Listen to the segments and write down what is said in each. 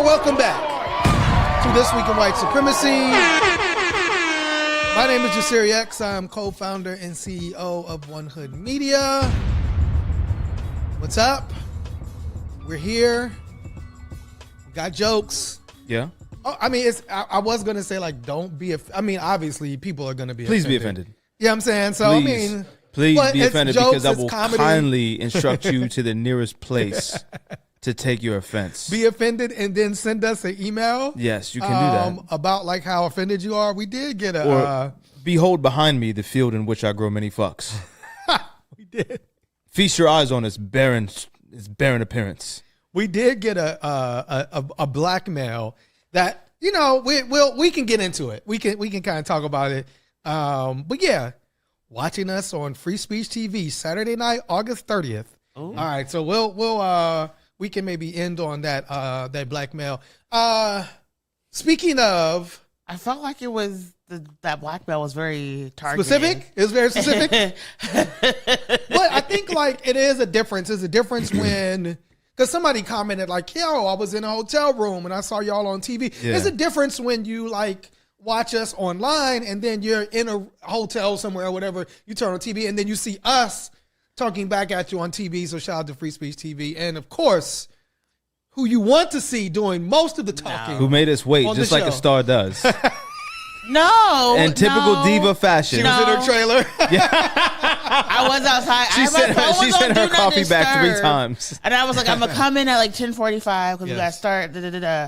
welcome back to This Week in White Supremacy. My name is Jasiri X. I'm co-founder and CEO of One Hood Media. What's up? We're here. We got jokes. Yeah. Oh, I mean, I was going to say, like, don't be, obviously, people are going to be Please offended. be offended. You know what I'm saying? So, Please. Please be offended because I will kindly instruct you to the nearest place to take your offense. Be offended and then send us an email. Yes, you can do that. About like how offended you are. We did get a... Or behold behind me the field in which I grow many fucks. We did. Feast your eyes on its barren appearance. We did get a blackmail that, you know, we can get into it. We can kind of talk about it. But yeah, watching us on Free Speech TV Saturday night, August 30th. Ooh. All right, so we can maybe end on that blackmail. Speaking of, I felt like it was that blackmail was very targeted. Specific? It was very specific. But I think like it is a difference. There's a difference when, because somebody commented like, yo, I was in a hotel room and I saw y'all on TV. Yeah. There's a difference when you like watch us online and then you're in a hotel somewhere or whatever, you turn on TV and then you see us talking back at you on TV. So shout out to Free Speech TV. And of course, who you want to see doing most of the talking. Who made us wait just like a star does. No. In typical diva fashion. She was in her trailer. Yeah. I was outside. She sent her coffee back 3 times. And I was like, I'm going to come in at like 10:45 because we got to start.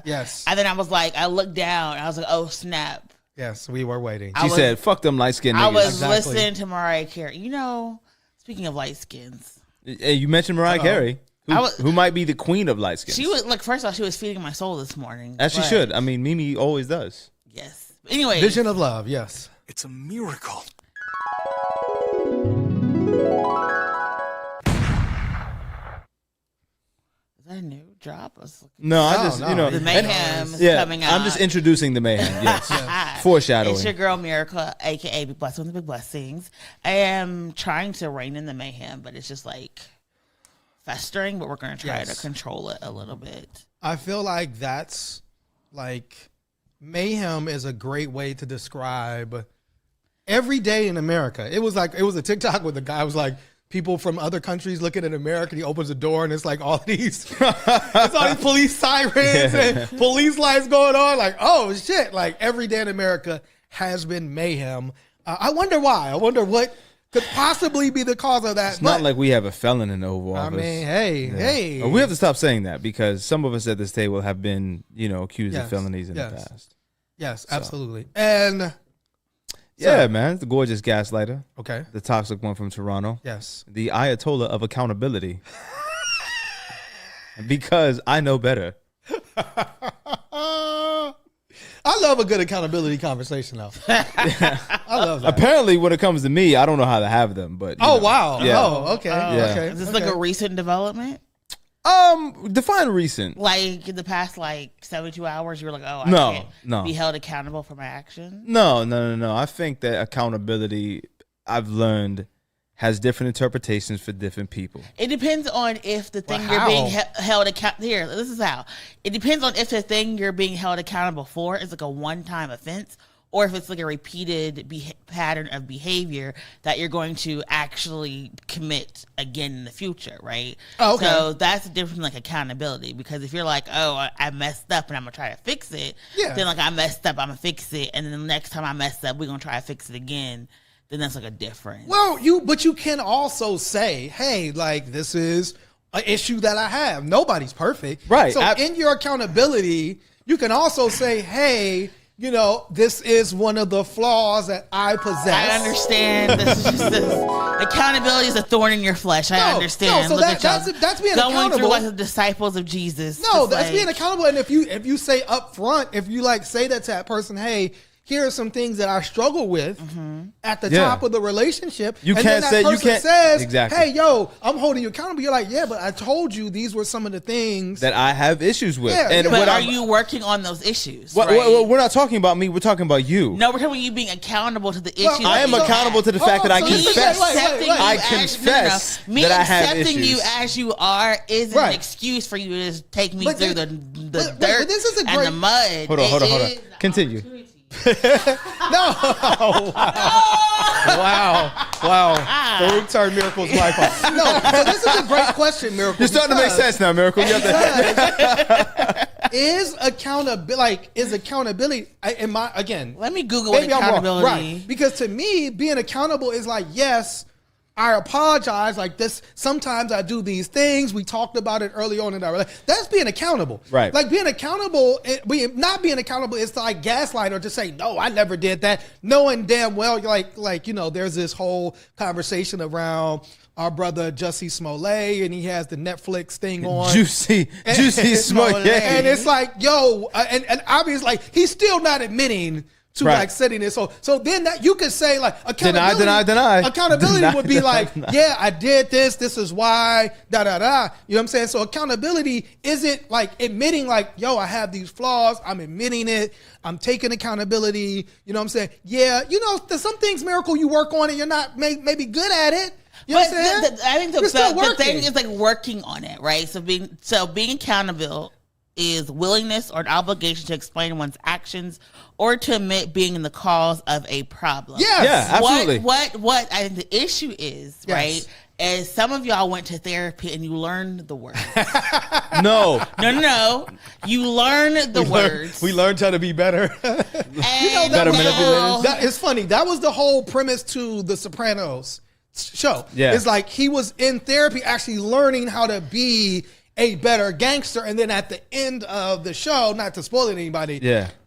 Yes. And then I was like, I looked down. I was like, oh, snap. Yes, we were waiting. She said, fuck them light-skinned niggas. I was listening to Mariah Carey. You know, speaking of light skins. You mentioned Mariah Carey. Who might be the queen of light skins. She was like, first off, she was feeding my soul this morning. As she should. I mean, Mimi always does. Yes. Anyway. Vision of love, yes. It's a miracle. Is that a new drop? The mayhem is coming out. I'm just introducing the mayhem. Yes. Foreshadowing. It's your girl Miracle, aka Big Blessed with the Big Blessings. I am trying to rein in the mayhem, but it's just like festering, but we're going to try to control it a little bit. I feel like that's like mayhem is a great way to describe every day in America. It was a TikTok where the guy was like, people from other countries looking at America, and he opens the door and it's like all these police sirens and police lights going on. Like, oh shit. Like every day in America has been mayhem. I wonder why. I wonder what could possibly be the cause of that. It's not like we have a felon in the Oval Office. I mean, hey. We have to stop saying that because some of us at this table have been, accused of felonies in the past. Yes, absolutely. And yeah, man, the gorgeous gaslighter. Okay. The toxic one from Toronto. Yes. The Ayatollah of accountability. Because I know better. I love a good accountability conversation, though. I love that. Apparently, when it comes to me, I don't know how to have them. But wow. Yeah. Oh, okay. Okay. Is this like a recent development? Define recent. Like in the past, 72 hours, you were like, "Oh, I can't be held accountable for my actions." No. I think that accountability, I've learned, has different interpretations for different people. It depends on if the thing you're being held accountable. Here, this is how. It depends on if the thing you're being held accountable for is like a one-time offense, or if it's like a repeated pattern of behavior that you're going to actually commit again in the future, right? Oh, okay. So that's different from like accountability, because if you're like, oh, I messed up and I'm going to try to fix it, then like I messed up, I'm going to fix it, and then the next time I mess up, we're going to try to fix it again, then that's like a difference. Well, but you can also say, hey, like this is an issue that I have. Nobody's perfect. Right. So in your accountability, you can also say, hey, this is one of the flaws that I possess. I understand. This is just accountability is a thorn in your flesh. I understand. No, so that's being going accountable. through like the disciples of Jesus. No, that's being accountable. And if you say up front, if you say that to that person, hey, here are some things that I struggle with at the top of the relationship. You can't say you can't says, exactly. Hey, yo, I'm holding you accountable. You're like, yeah, but I told you these were some of the things that I have issues with. Yeah, and but are you working on those issues? Well, we're not talking about me. We're talking about you. No, we're talking about you being accountable to the issues. I am accountable to the fact that I confess. I confess that I have issues. Me accepting you as you are isn't an excuse for you to take me through the dirt and the mud. Hold on. Continue. No. Wow. Farouk turned Miracle's life off. No, so this is a great question, Miracle. You're starting to make sense now, Miracle. Is accountability again? Let me Google what accountability. Right. Because to me, being accountable is like, yes, I apologize. Like this, sometimes I do these things. We talked about it early on in our relationship. That's being accountable. Right. Like being accountable, not being accountable is to like gaslight or to say, no, I never did that. Knowing damn well, there's this whole conversation around our brother Jussie Smollett, and he has the Netflix thing on. Juicy Smollett. And it's like, yo, and obviously, like, he's still not admitting to like setting it. So then that you could say like accountability. Deny. Accountability would be like, yeah, I did this. This is why. You know what I'm saying? So accountability isn't like admitting like, yo, I have these flaws. I'm admitting it. I'm taking accountability. You know what I'm saying? Yeah, there's some things, Miracle, you work on and you're not maybe good at it. You know what I'm saying? I think the thing is like working on it, right? So being accountable is willingness or an obligation to explain one's actions or to admit being in the cause of a problem. Yes. Yeah, absolutely. What I think the issue is, right, is some of y'all went to therapy and you learned the words. No. You learned the words. We learned how to be better. Better manipulators. It's funny. That was the whole premise to The Sopranos show. Yeah. It's like he was in therapy actually learning how to be a better gangster, and then at the end of the show, not to spoil it anybody,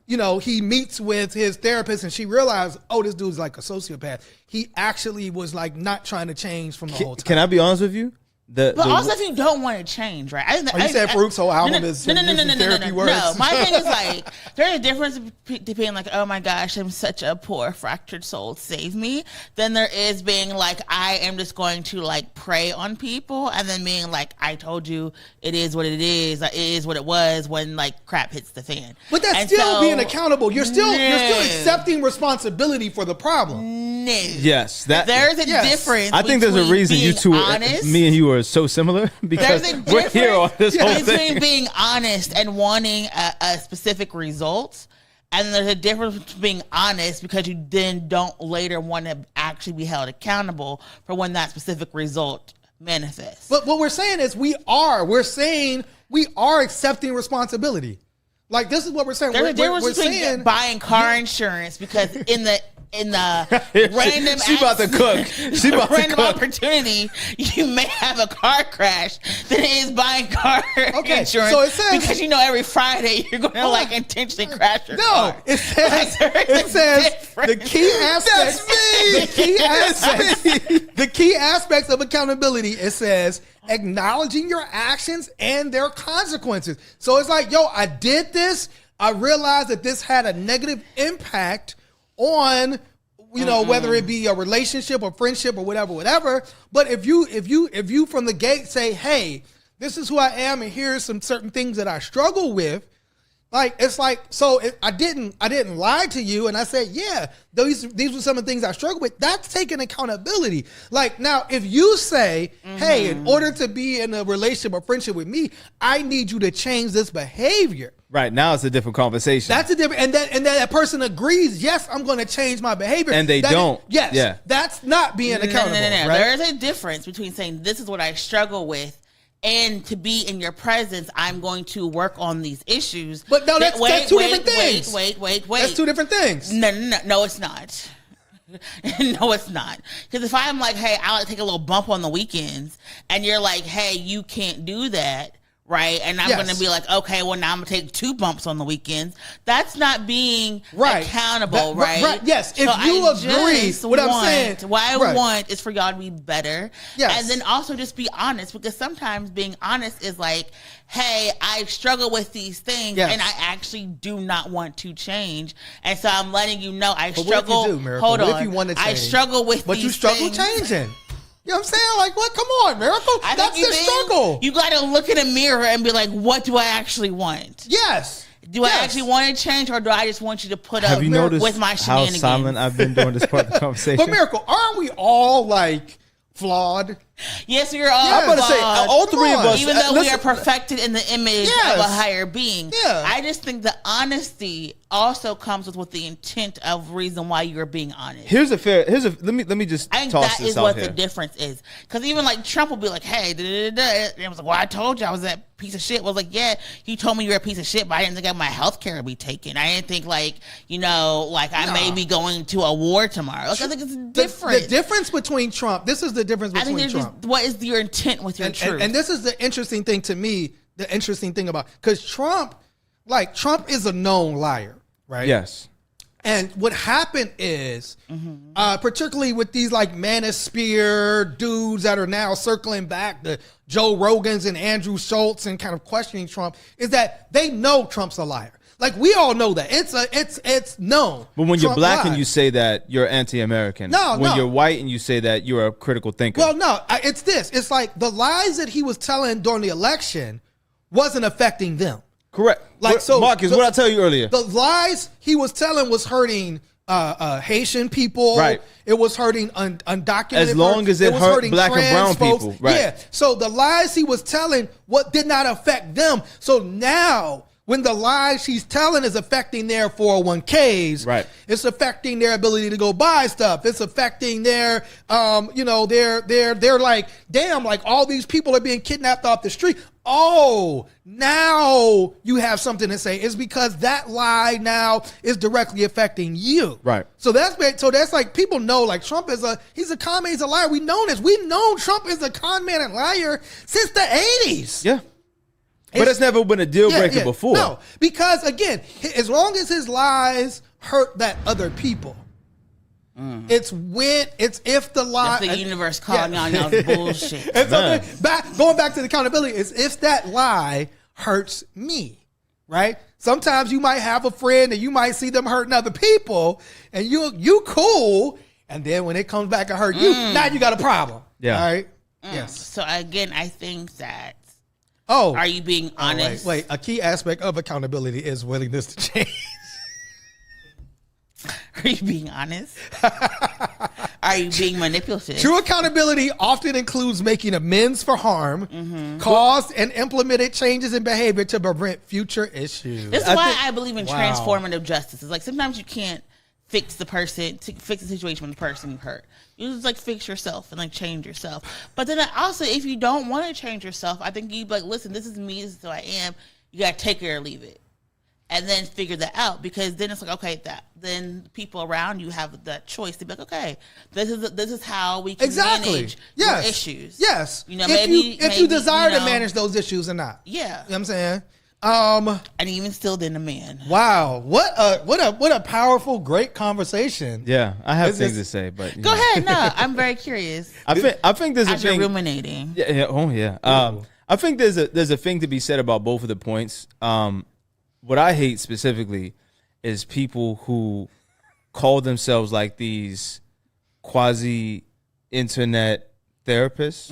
he meets with his therapist and she realized, oh, this dude's like a sociopath. He actually was like not trying to change from the whole time. Can I be honest with you? Also, if you don't want to change, right? You said Farouk's whole album is therapy words? No, my thing is like, there's a difference between like, oh my gosh, I'm such a poor fractured soul, save me, than there is being like, I am just going to like prey on people, and then being like, I told you it is what it is what it was when like crap hits the fan. But that's still being accountable. You're still accepting responsibility for the problem. No. Yes, there's a difference. I think there's a reason you two, me and you, are so similar because we're here on this whole thing. Between being honest and wanting a specific result, and there's a difference between being honest because you then don't later want to actually be held accountable for when that specific result manifests. But what we're saying is we are accepting responsibility. Like, this is what we're saying. There's a difference between buying car insurance because in the random opportunity, you may have a car crash than it is buying car insurance. So it says, because every Friday you're going to like intentionally crash your car. It says the key aspects. The key aspects of accountability. It says acknowledging your actions and their consequences. So it's like, yo, I did this. I realized that this had a negative impact on, whether it be a relationship or friendship or whatever. But if you from the gate say, hey, this is who I am, and here's some certain things that I struggle with, like, it's like, so I didn't lie to you, and I said, yeah, these were some of the things I struggle with. That's taking accountability. Like, now, if you say, hey, in order to be in a relationship or friendship with me, I need you to change this behavior. Right, now it's a different conversation. That's a different, and then that person agrees, yes, I'm going to change my behavior. And they don't. That's not being accountable. No. Right? There's a difference between saying this is what I struggle with and to be in your presence, I'm going to work on these issues. But no, that's two different things. Wait. That's two different things. No, it's not. No, it's not. Because if I'm like, hey, I'll take a little bump on the weekends, and you're like, hey, you can't do that, right? And I'm going to be like, okay, well, now I'm going to take 2 bumps on the weekends. That's not being accountable, right? Yes, if so you agree what I'm saying. What I want is for y'all to be better. Yes. And then also just be honest, because sometimes being honest is like, hey, I struggle with these things, and I actually do not want to change. And so I'm letting you know I struggle. What if you do, Miracle? Hold on. What if you want to change? I struggle with but these you struggle things. changing. You know what I'm saying? Like, what? Come on, Miracle. That's the struggle. You got to look in a mirror and be like, what do I actually want? Yes. Do I actually want to change, or do I just want you to put up with my shenanigans? How silent I've been during this part of the conversation? But Miracle, aren't we all like flawed? Yes, we are all I'm about to say, all three of us. Even though we are perfected in the image of a higher being. Yeah. I just think the honesty also comes with the intent of reason why you're being honest. Let me just I think toss that this is out what here. the difference is. Because even like Trump will be like, hey, and it was like, well, I told you I was that piece of shit. I was like, yeah, you told me you're a piece of shit, but I didn't think my health care would be taken. I didn't think I may be going to a war tomorrow. Like, I think it's different. The difference between Trump, this is the difference between Trump. What is your intent with your truth? And this is the interesting thing to me, the interesting thing about, because Trump is a known liar, right? Yes. And what happened is, particularly with these like manosphere dudes that are now circling back, the Joe Rogans and Andrew Schultz, and kind of questioning Trump, is that they know Trump's a liar. Like, we all know that. It's known. But when Trump you're black lied. and you say that, you're anti-American. When you're white and you say that, you're a critical thinker. Well, no, it's this. It's like the lies that he was telling during the election wasn't affecting them. Correct. Marcus, what I tell you earlier. The lies he was telling was hurting Haitian people. Right. It was hurting undocumented. As long as it hurt black and brown folks. people. Right. Yeah. So the lies he was telling did not affect them. So now, when the lies he's telling is affecting their 401ks, right, it's affecting their ability to go buy stuff. It's affecting their, they're like, damn, like all these people are being kidnapped off the street. Oh, now you have something to say. It's because that lie now is directly affecting you. Right. So that's like, people know, like, Trump he's a con man, he's a liar. We know this. We've known Trump is a con man and liar since the 80s. Yeah. But it's never been a deal breaker before. No, because again, as long as his lies hurt that other people, it's if the lie. That's the universe calling on y'all's bullshit. And so going back to the accountability, is if that lie hurts me, right? Sometimes you might have a friend and you might see them hurting other people, and you cool, and then when it comes back and hurt you, now you got a problem. Yeah. All right. Yes. So again, I think that. Oh, are you being honest? Wait. A key aspect of accountability is willingness to change. Are you being honest? Are you being manipulative? True accountability often includes making amends for harm caused and implemented changes in behavior to prevent future issues. This is why I believe in transformative justice. It's like sometimes you can't fix the situation with the person you hurt. You just like fix yourself and like change yourself. But then also, if you don't want to change yourself, I think you like, listen, this is me, this is who I am. You got to take it or leave it. And then figure that out, because then it's like, okay, then people around you have that choice to be like, okay, this is how we can manage your issues. Yes. You know, if you desire to manage those issues or not. Yeah. You know what I'm saying? And even still, then a man. Wow, what a powerful, great conversation. Yeah, I have things to say, but go ahead. No, I'm very curious. I think there's a thing. Ruminating. Yeah. Oh yeah. I think there's a thing to be said about both of the points. What I hate specifically is people who call themselves like these quasi internet therapists,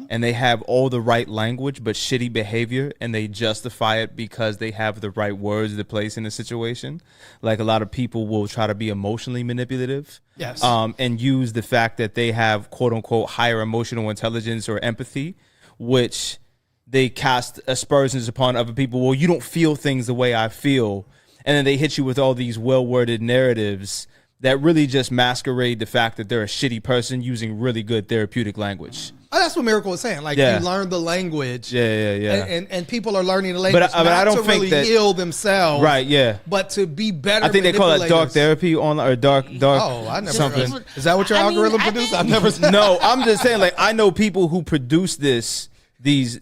and they have all the right language but shitty behavior, and they justify it because they have the right words to place in a situation. Like, a lot of people will try to be emotionally manipulative, and use the fact that they have quote unquote higher emotional intelligence or empathy, which they cast aspersions upon other people. Well, you don't feel things the way I feel, and then they hit you with all these well-worded narratives that really just masquerade the fact that they're a shitty person using really good therapeutic language. Oh, that's what Miracle was saying. Like, you learn the language. Yeah. And people are learning the language but I don't to think really that, heal themselves. Right, yeah. But to be better. I think they call it dark therapy or dark Oh, I never something. Is that what your algorithm produced? I've never seen. No, I'm just saying, like, I know people who produce this these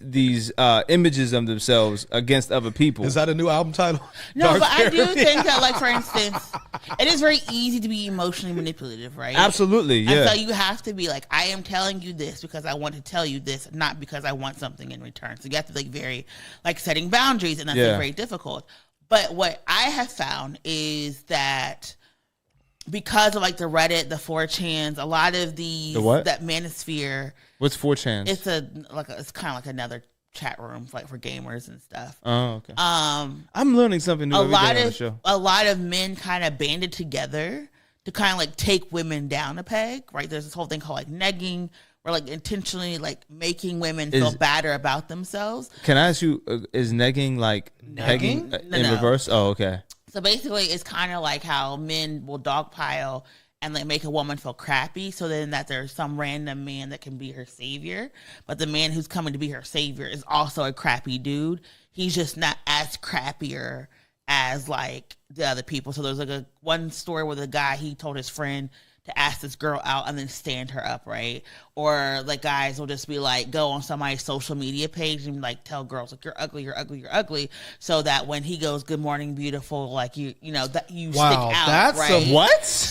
images of themselves against other people. Is that a new album title? No, Dark but I do Therapy? think that, like, for instance, it is very easy to be emotionally manipulative, right? Absolutely, yeah. And so you have to be like, I am telling you this because I want to tell you this, not because I want something in return. So you have to like very like setting boundaries, and that's like, very difficult. But what I have found is that because of like the Reddit, the 4chans, a lot of these that manosphere. What's 4chans? It's it's kind of like another chat room like for gamers and stuff. Oh, okay. I'm learning something new every day on the show. A lot of men kind of banded together to kind of like take women down a peg, right? There's this whole thing called like negging, or like intentionally like making women feel better about themselves. Can I ask you, is negging like pegging in reverse? Oh, okay. So basically, it's kind of like how men will dogpile and like make a woman feel crappy, so then that there's some random man that can be her savior, but the man who's coming to be her savior is also a crappy dude. He's just not as crappier as like the other people. So there's like one story where the guy, he told his friend to ask this girl out and then stand her up, right? Or like guys will just be like, go on somebody's social media page and like tell girls like, you're ugly, you're ugly, you're ugly, so that when he goes, good morning, beautiful, like you know that you stick out. That's right?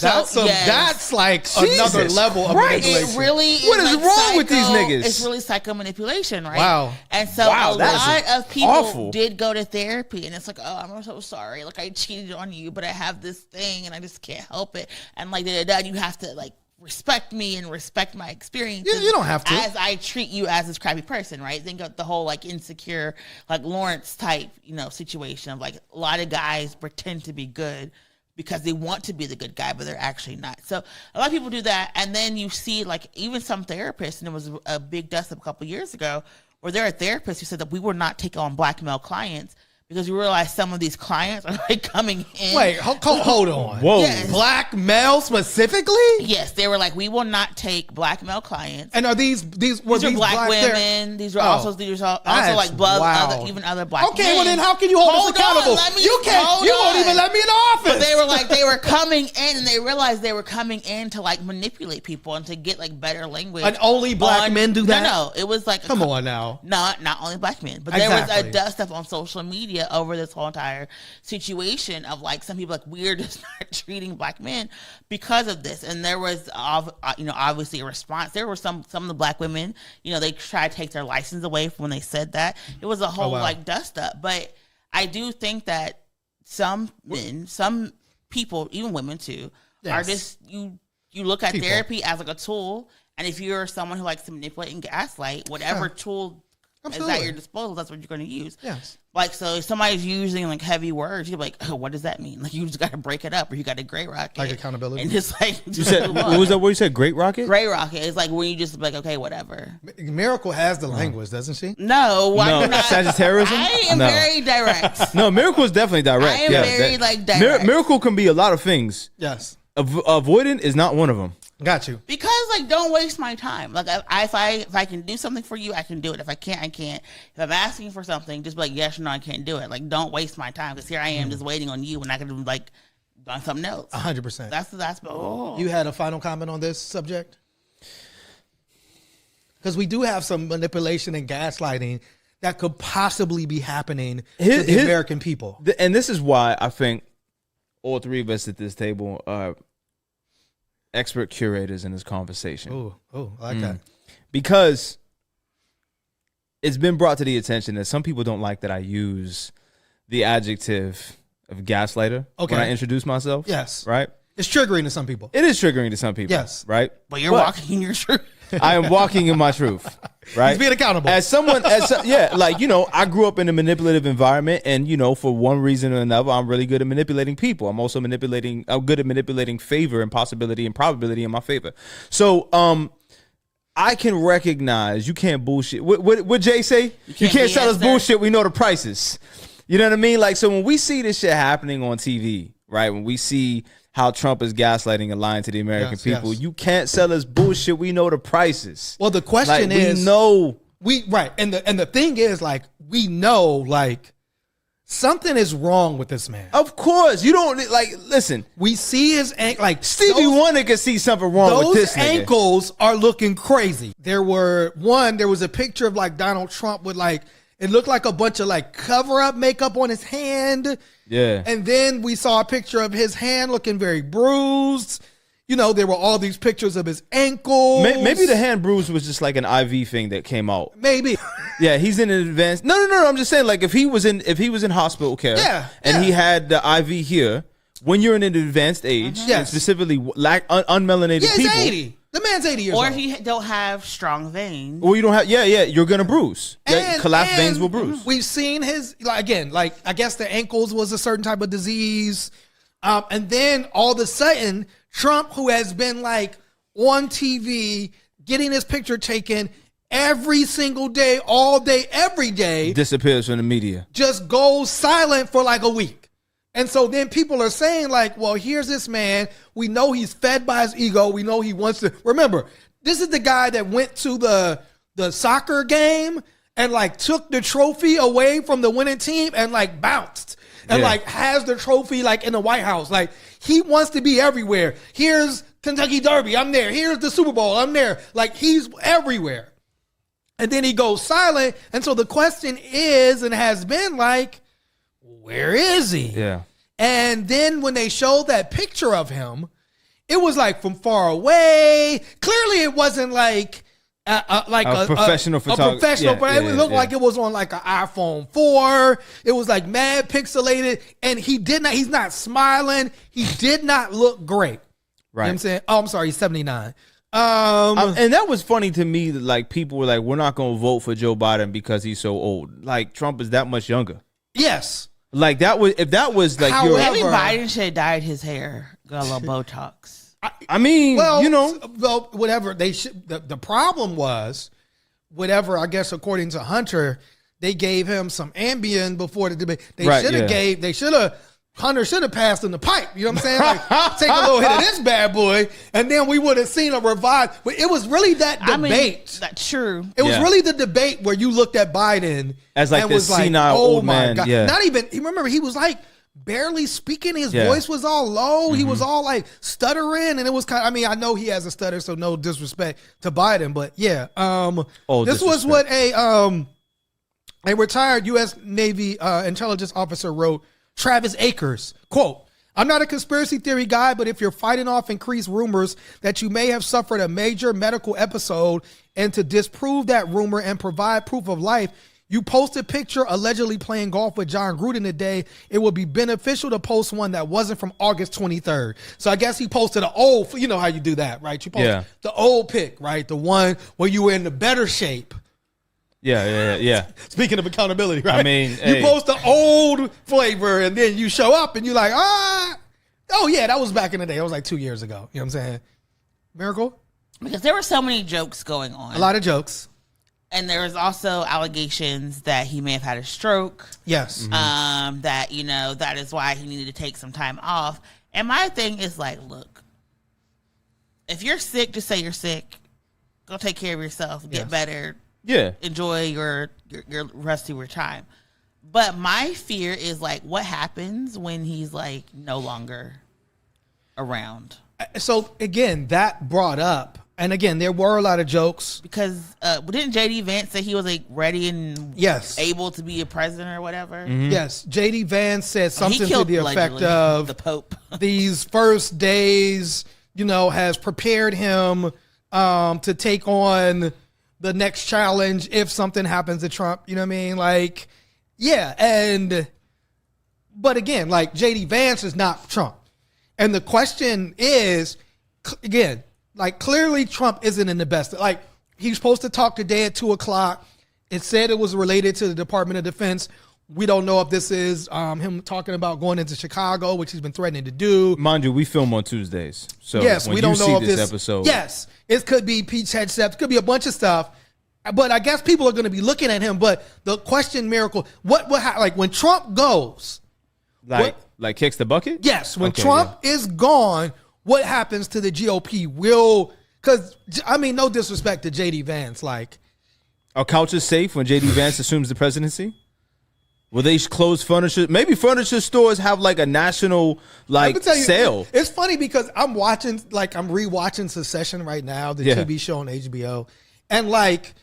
That's like another level of manipulation. It really is. What is wrong with these niggas? It's really psycho manipulation, right? Wow. And so a lot of people did go to therapy, and it's like, oh, I'm so sorry, like I cheated on you, but I have this thing and I just can't help it, and like you have to like respect me and respect my experience. You don't have to. As I treat you as this crappy person, right? Think of the whole like insecure, like Lawrence type, situation of like a lot of guys pretend to be good because they want to be the good guy, but they're actually not. So a lot of people do that. And then you see like even some therapists, and it was a big dust up a couple of years ago, where there are therapists who said that we will not take on black male clients because we realize some of these clients are like coming in. Wait, hold on. Whoa. Yes. Black male specifically? Yes, they were like, we will not take black male clients. And are these are black women? These were also like even other black okay, men. well then how can you hold us accountable? You won't even let me in the office. But they were coming in, and they realized they were coming in to like manipulate people and to get like better language. And only black men do that? No, it was like come on now. Not only black men, but there was a dust up on social media over this whole entire situation of like some people like we're just not treating black men because of this. And there was obviously a response. There were some of the black women, they tried to take their license away from when they said that. It was a whole like dust up. But I do think that some men, some people, even women too, are just you look at therapy as like a tool, and if you're someone who likes to manipulate and gaslight, whatever tool is at your disposal, that's what you're going to use. Yes. Like, so if somebody's using like heavy words, you're like, oh, what does that mean? Like, you just got to break it up, or you got to gray rock it. Like accountability. And just like, you said, what was that word you said? Great rocket? Gray rocket. It's like when you just like, okay, whatever. Miracle has the language, doesn't she? No. Sagittarianism? I am very direct. No, Miracle is definitely direct. I am very direct. Miracle can be a lot of things. Yes. Avoidant is not one of them. Got you. Because like, don't waste my time. Like, if I can do something for you, I can do it. If I can't, I can't. If I'm asking for something, just be like, yes or no, I can't do it. Like, don't waste my time, because here I am just waiting on you, and I could do like done something else. 100%. That's. Oh. You had a final comment on this subject? Because we do have some manipulation and gaslighting that could possibly be happening to the American people. And this is why I think all three of us at this table are expert curators in this conversation. Oh, I like that. Because it's been brought to the attention that some people don't like that I use the adjective of gaslighter when I introduce myself. Yes. Right? It's triggering to some people. It is triggering to some people. Yes. Right? But you're walking in your truth. I am walking in my truth. Right? He's being accountable. I grew up in a manipulative environment, and for one reason or another, I'm really good at manipulating people. I'm also good at manipulating favor and possibility and probability in my favor. So, I can recognize you can't bullshit. What Jay say? You can't sell us bullshit. We know the prices. You know what I mean? Like, so when we see this shit happening on TV, right? When we see how Trump is gaslighting and lying to the American people, you can't sell us bullshit. We know the prices. Well, the question is, we know and the thing is, like, we know, like, something is wrong with this man. Of course, you don't listen. We see his Stevie Wonder can see something wrong with this nigga. Those ankles are looking crazy. There was a picture of Donald Trump with it looked like a bunch of cover up makeup on his hand. Yeah. And then we saw a picture of his hand looking very bruised. There were all these pictures of his ankles. Maybe the hand bruise was just an IV thing that came out. Maybe. Yeah, he's in an advanced. No. I'm just saying, if he was in hospital care, and he had the IV here. When you're in an advanced age, and specifically unmelanated people, he's 80. The man's 80 years old. Or if you don't have strong veins. Or you don't have, you're gonna bruise. Collapsed veins will bruise. We've seen his I guess the ankles was a certain type of disease, and then all of a sudden. Trump, who has been on TV, getting his picture taken every single day, all day, every day. Disappears from the media. Just goes silent for a week. And so then people are saying well, here's this man. We know he's fed by his ego. We know he wants to. Remember, this is the guy that went to the soccer game and took the trophy away from the winning team and bounced. And has the trophy in the White House. He wants to be everywhere. Here's Kentucky Derby, I'm there. Here's the Super Bowl, I'm there. He's everywhere. And then he goes silent. And so the question is and has been where is he? Yeah. And then when they showed that picture of him, it was from far away. Clearly it wasn't a professional photographer. A professional, but it looked like it was on an iPhone 4. It was mad pixelated, and he's not smiling. He did not look great. Right. You know what I'm saying? Oh, I'm sorry, he's 79. And that was funny to me that people were we're not going to vote for Joe Biden because he's so old. Trump is that much younger. Yes. Maybe Biden should have dyed his hair, got a little Botox. Well, whatever they should. The problem was, I guess according to Hunter, they gave him some Ambien before the debate. Hunter should have passed him the pipe. You know what I'm saying? Take a little hit of this bad boy, and then we would have seen a revive. But it was really that debate. That's true. It was really the debate where you looked at Biden as this senile old man. God. Yeah. Not even. Remember, he was barely speaking. His voice was all low. He was all stuttering, and it was kind of, I know he has a stutter, so no disrespect to Biden, but yeah. This was what a retired U.S. Navy intelligence officer wrote. Travis Akers, quote, "I'm not a conspiracy theory guy, but if you're fighting off increased rumors that you may have suffered a major medical episode and to disprove that rumor and provide proof of life, you post a picture allegedly playing golf with John Gruden today. It would be beneficial to post one that wasn't from August 23rd. So I guess he posted an old, you know how you do that, right? You post the old pic, right? The one where you were in the better shape. Yeah. Speaking of accountability, right? You post the old flavor and then you show up and you're oh yeah, that was back in the day. It was 2 years ago. You know what I'm saying? Miracle? Because there were so many jokes going on. A lot of jokes. And there was also allegations that he may have had a stroke. Yes. That, that is why he needed to take some time off. And my thing is look, if you're sick, just say you're sick. Go take care of yourself. Get better. Yeah. Enjoy your rest of your time. But my fear is what happens when he's no longer around. So again, that brought up, and again, there were a lot of jokes because didn't JD Vance say he was ready and able to be a president or whatever? Mm-hmm. Yes, JD Vance said something to the effect of the Pope. These first days, has prepared him to take on the next challenge if something happens to Trump. You know what I mean? But again, JD Vance is not Trump. And the question is, again, clearly Trump isn't in the best. He's supposed to talk today at 2:00. It said it was related to the Department of Defense. We don't know if this is him talking about going into Chicago, which he's been threatening to do. Mind you, we film on Tuesdays. So yes, when we don't know if this episode. Yes, it could be Pete's headsets. It could be a bunch of stuff. But I guess people are going to be looking at him. But the question, Miracle, what when Trump goes, kicks the bucket? Yes, when Trump is gone, what happens to the GOP? Because no disrespect to JD Vance, our couch is safe when JD Vance assumes the presidency. Will they close furniture? Maybe furniture stores have like a national sale. It's funny because I'm rewatching Succession right now, the TV show on HBO, and like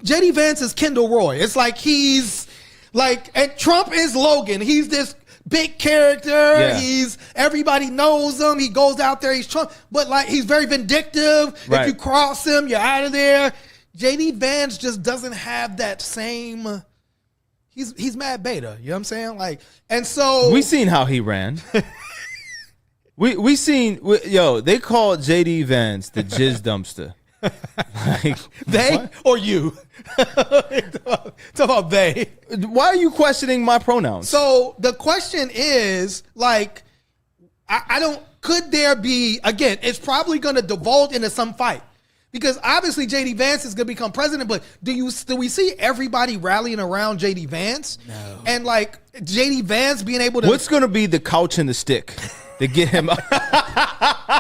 JD Vance is Kendall Roy. It's like he's like, and Trump is Logan. He's this big character. Yeah. Everybody knows him. He goes out there. He's Trump, but like he's very vindictive. Right. If you cross him, you're out of there. JD Vance just doesn't have that same. He's mad beta, you know what I'm saying? Like, and so we seen how he ran. we seen they called JD Vance the jizz dumpster. Like, they what? Or you? Talk about they. Why are you questioning my pronouns? So the question is like, I don't. Could there be again? It's probably going to devolve into some fight. Because obviously JD Vance is going to become president, but do we see everybody rallying around JD Vance? No. And like JD Vance being able to... What's going to be the couch and the stick to get him up?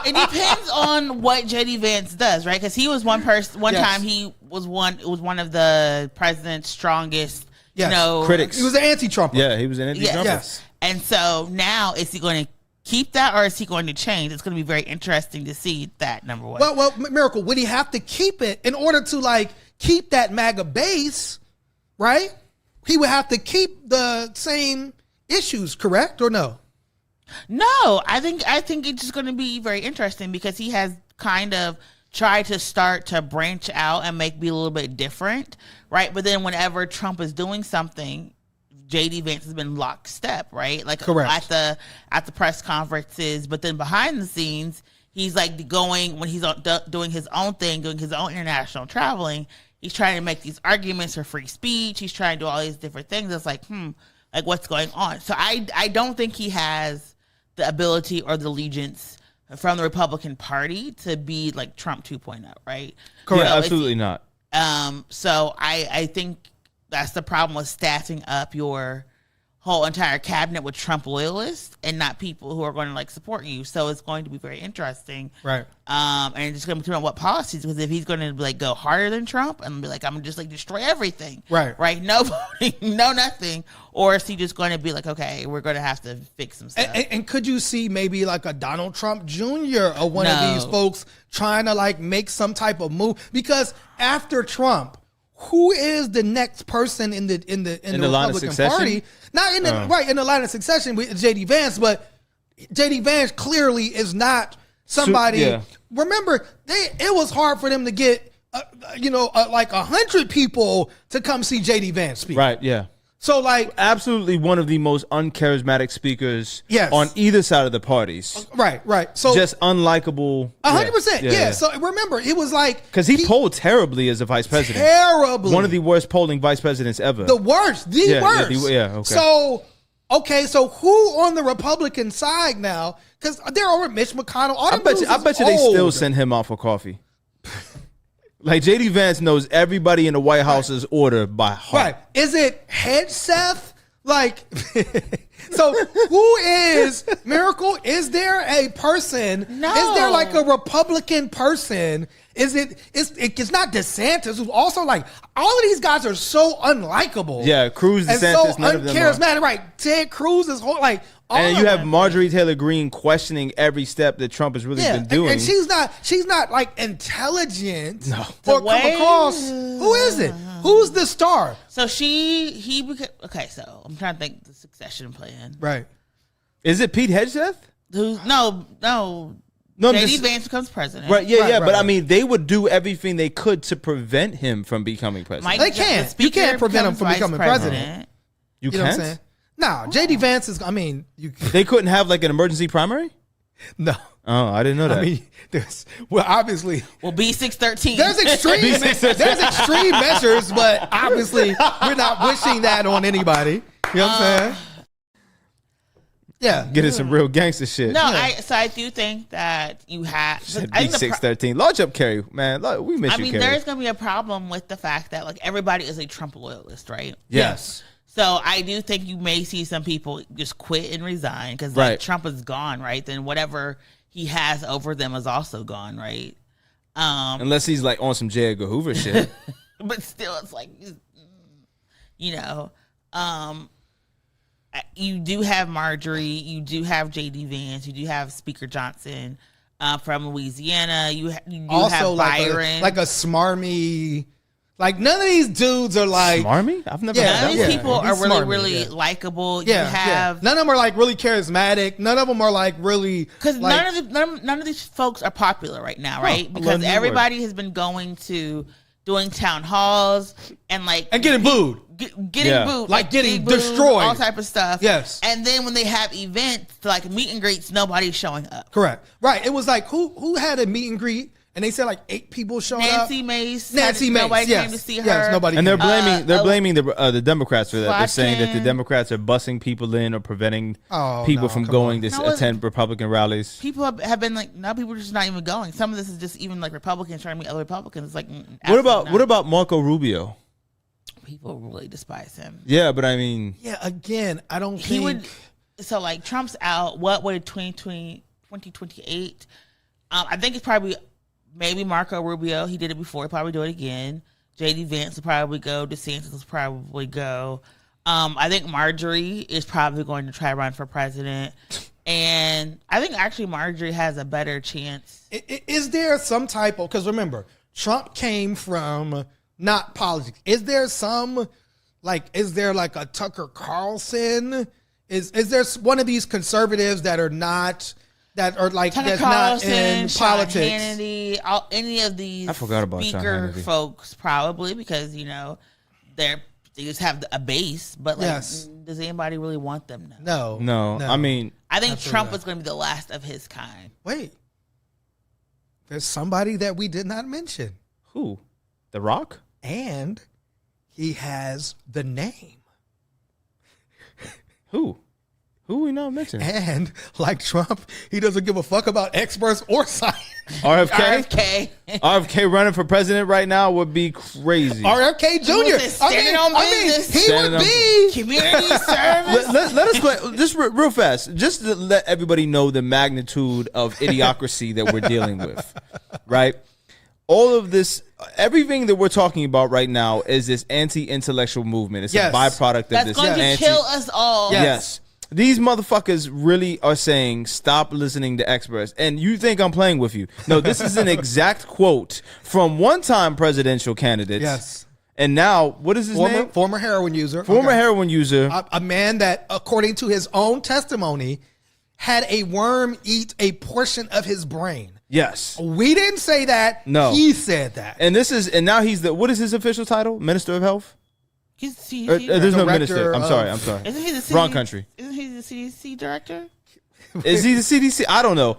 It depends on what JD Vance does, right? Because he was one time he was one of the president's strongest, critics. He was an anti-Trumper. Yeah, he was an anti-Trumper. Yes. And so now is he going to keep that or is he going to change? It's going to be very interesting to see that, number one. Well, Miracle, would he have to keep it in order to like keep that MAGA base, right? He would have to keep the same issues, correct or no? No, I think it's just going to be very interesting because he has kind of tried to start to branch out and be a little bit different, right? But then whenever Trump is doing something, JD Vance has been lockstep, right? Like correct. at the press conferences, but then behind the scenes, he's like going when he's doing his own thing, doing his own international traveling. He's trying to make these arguments for free speech. He's trying to do all these different things. It's like, like what's going on? So I don't think he has the ability or the allegiance from the Republican Party to be like Trump 2.0, right? Correct. Yeah, absolutely not. So I think that's the problem with staffing up your whole entire cabinet with Trump loyalists and not people who are going to like support you. So it's going to be very interesting. Right. And it's just going to be on what policies, because if he's going to like go harder than Trump and be like, I'm going to just like destroy everything. Right. Right. No voting, no nothing. Or is he just going to be like, okay, we're going to have to fix some stuff. And could you see maybe like a Donald Trump Jr. or one of these folks trying to like make some type of move? Because after Trump, who is the next person in the Republican Party? Not in the in the line of succession with JD Vance, but JD Vance clearly is not somebody. Remember, it was hard for them to get like 100 people to come see JD Vance speak. Right. Yeah. So like absolutely one of the most uncharismatic speakers on either side of the parties. Right. So just unlikable. 100%. Yeah. So remember, it was like because he polled terribly as a vice president. Terribly. One of the worst polling vice presidents ever. The worst. The worst. Okay. So who on the Republican side now? Because they're over Mitch McConnell. I bet you they still send him out for coffee. Like JD Vance knows everybody in the White House's order by heart. Right. Is it head Seth? Like, so who is Miracle? Is there a person? No. Is there like a Republican person? It's not DeSantis, who's also like, all of these guys are so unlikable. Yeah, Cruz, DeSantis, and so none of them uncharismatic. Right. Ted Cruz is like, and you have Marjorie Taylor Greene questioning every step that Trump has really been doing. And she's not like intelligent. No. Or come across. Who is it? Who's the star? So so I'm trying to think the succession plan. Right. Is it Pete Hegseth? No. JD Vance becomes president. Right, yeah. But I mean, they would do everything they could to prevent him from becoming president. They can't. You can't prevent him from becoming president. You know what I'm saying? No, JD Vance is. I mean, they couldn't have like an emergency primary. No. Oh, I didn't know that. I mean, obviously, B613. There's extreme measures, but obviously, we're not wishing that on anybody. You know what I'm saying? Yeah, getting some real gangster shit. No, I do think that you have B613. Launch up, Kerry, man. We miss you, Kerry. There's gonna be a problem with the fact that like everybody is a Trump loyalist, right? Yes. So I do think you may see some people just quit and resign because Trump is gone, right? Then whatever he has over them is also gone, right? Unless he's like on some J. Edgar Hoover shit. But still, it's like, You do have Marjorie. You do have J.D. Vance. You do have Speaker Johnson from Louisiana. You do Also, have Byron. like a smarmy. Like, none of these dudes are like smarmy. I've never. None heard of that these one. people are really, Smarmy, really likable. Yeah, You have none of them are like really charismatic. None of them are like really because like, none of these folks are popular right now, right? Because everybody has been going to doing town halls and getting booed. Getting booed, like getting booed, destroyed, all type of stuff. Yes, and then when they have events like meet and greets, nobody's showing up. Correct. Right. It was like who had a meet and greet, and they said like 8 people showed up. Nancy Mace. Nobody came to see her. Yes, nobody. And came. they're blaming the Democrats for that. They're saying that the Plotkin. Democrats are busing people in or preventing people from going to attend Republican rallies. People have been like, now people are just not even going. Some of this is just even like Republicans trying to meet other Republicans. Like, what about Marco Rubio? People really despise him. Yeah, but I mean, again, I don't He think would. So like Trump's out. What would 2028? I think it's probably maybe Marco Rubio. He did it before. He'll probably do it again. J.D. Vance will probably go. DeSantis will probably go. I think Marjorie is probably going to try to run for president. And I think actually Marjorie has a better chance. Is there some type of, because remember, Trump came from not politics. Is there like a Tucker Carlson? Is there one of these conservatives that are like Tucker that's Carlson, not in Sean politics? Hannity, any of these I forgot about Sean speaker Hannity. folks probably because they just have a base, but does anybody really want them now? No. I mean, I think Absolutely Trump not. was going to be the last of his kind. Wait, there's somebody that we did not mention, who? The Rock? and he has the name. Who we not mentioning? And like Trump, he doesn't give a fuck about experts or science. RFK? RFK running for president right now would be crazy. RFK Jr. Standing on business. He Standing would on be. Community service. Let us play just real fast, just to let everybody know the magnitude of idiocracy that we're dealing with, right? All of this, everything that we're talking about right now is this anti-intellectual movement. It's a byproduct of That's this. going to kill us all. Yes. These motherfuckers really are saying, stop listening to experts. And you think I'm playing with you. No, this is an exact quote from one-time presidential candidates. Yes. And now, what is his name? Former heroin user. Heroin user. A man that, according to his own testimony, had a worm eat a portion of his brain. Yes. We didn't say that. No. He said that. And now he's what is his official title? Minister of Health? There's No minister. I'm sorry. Isn't he the Wrong country. Isn't he the CDC director? Is he the CDC? I don't know.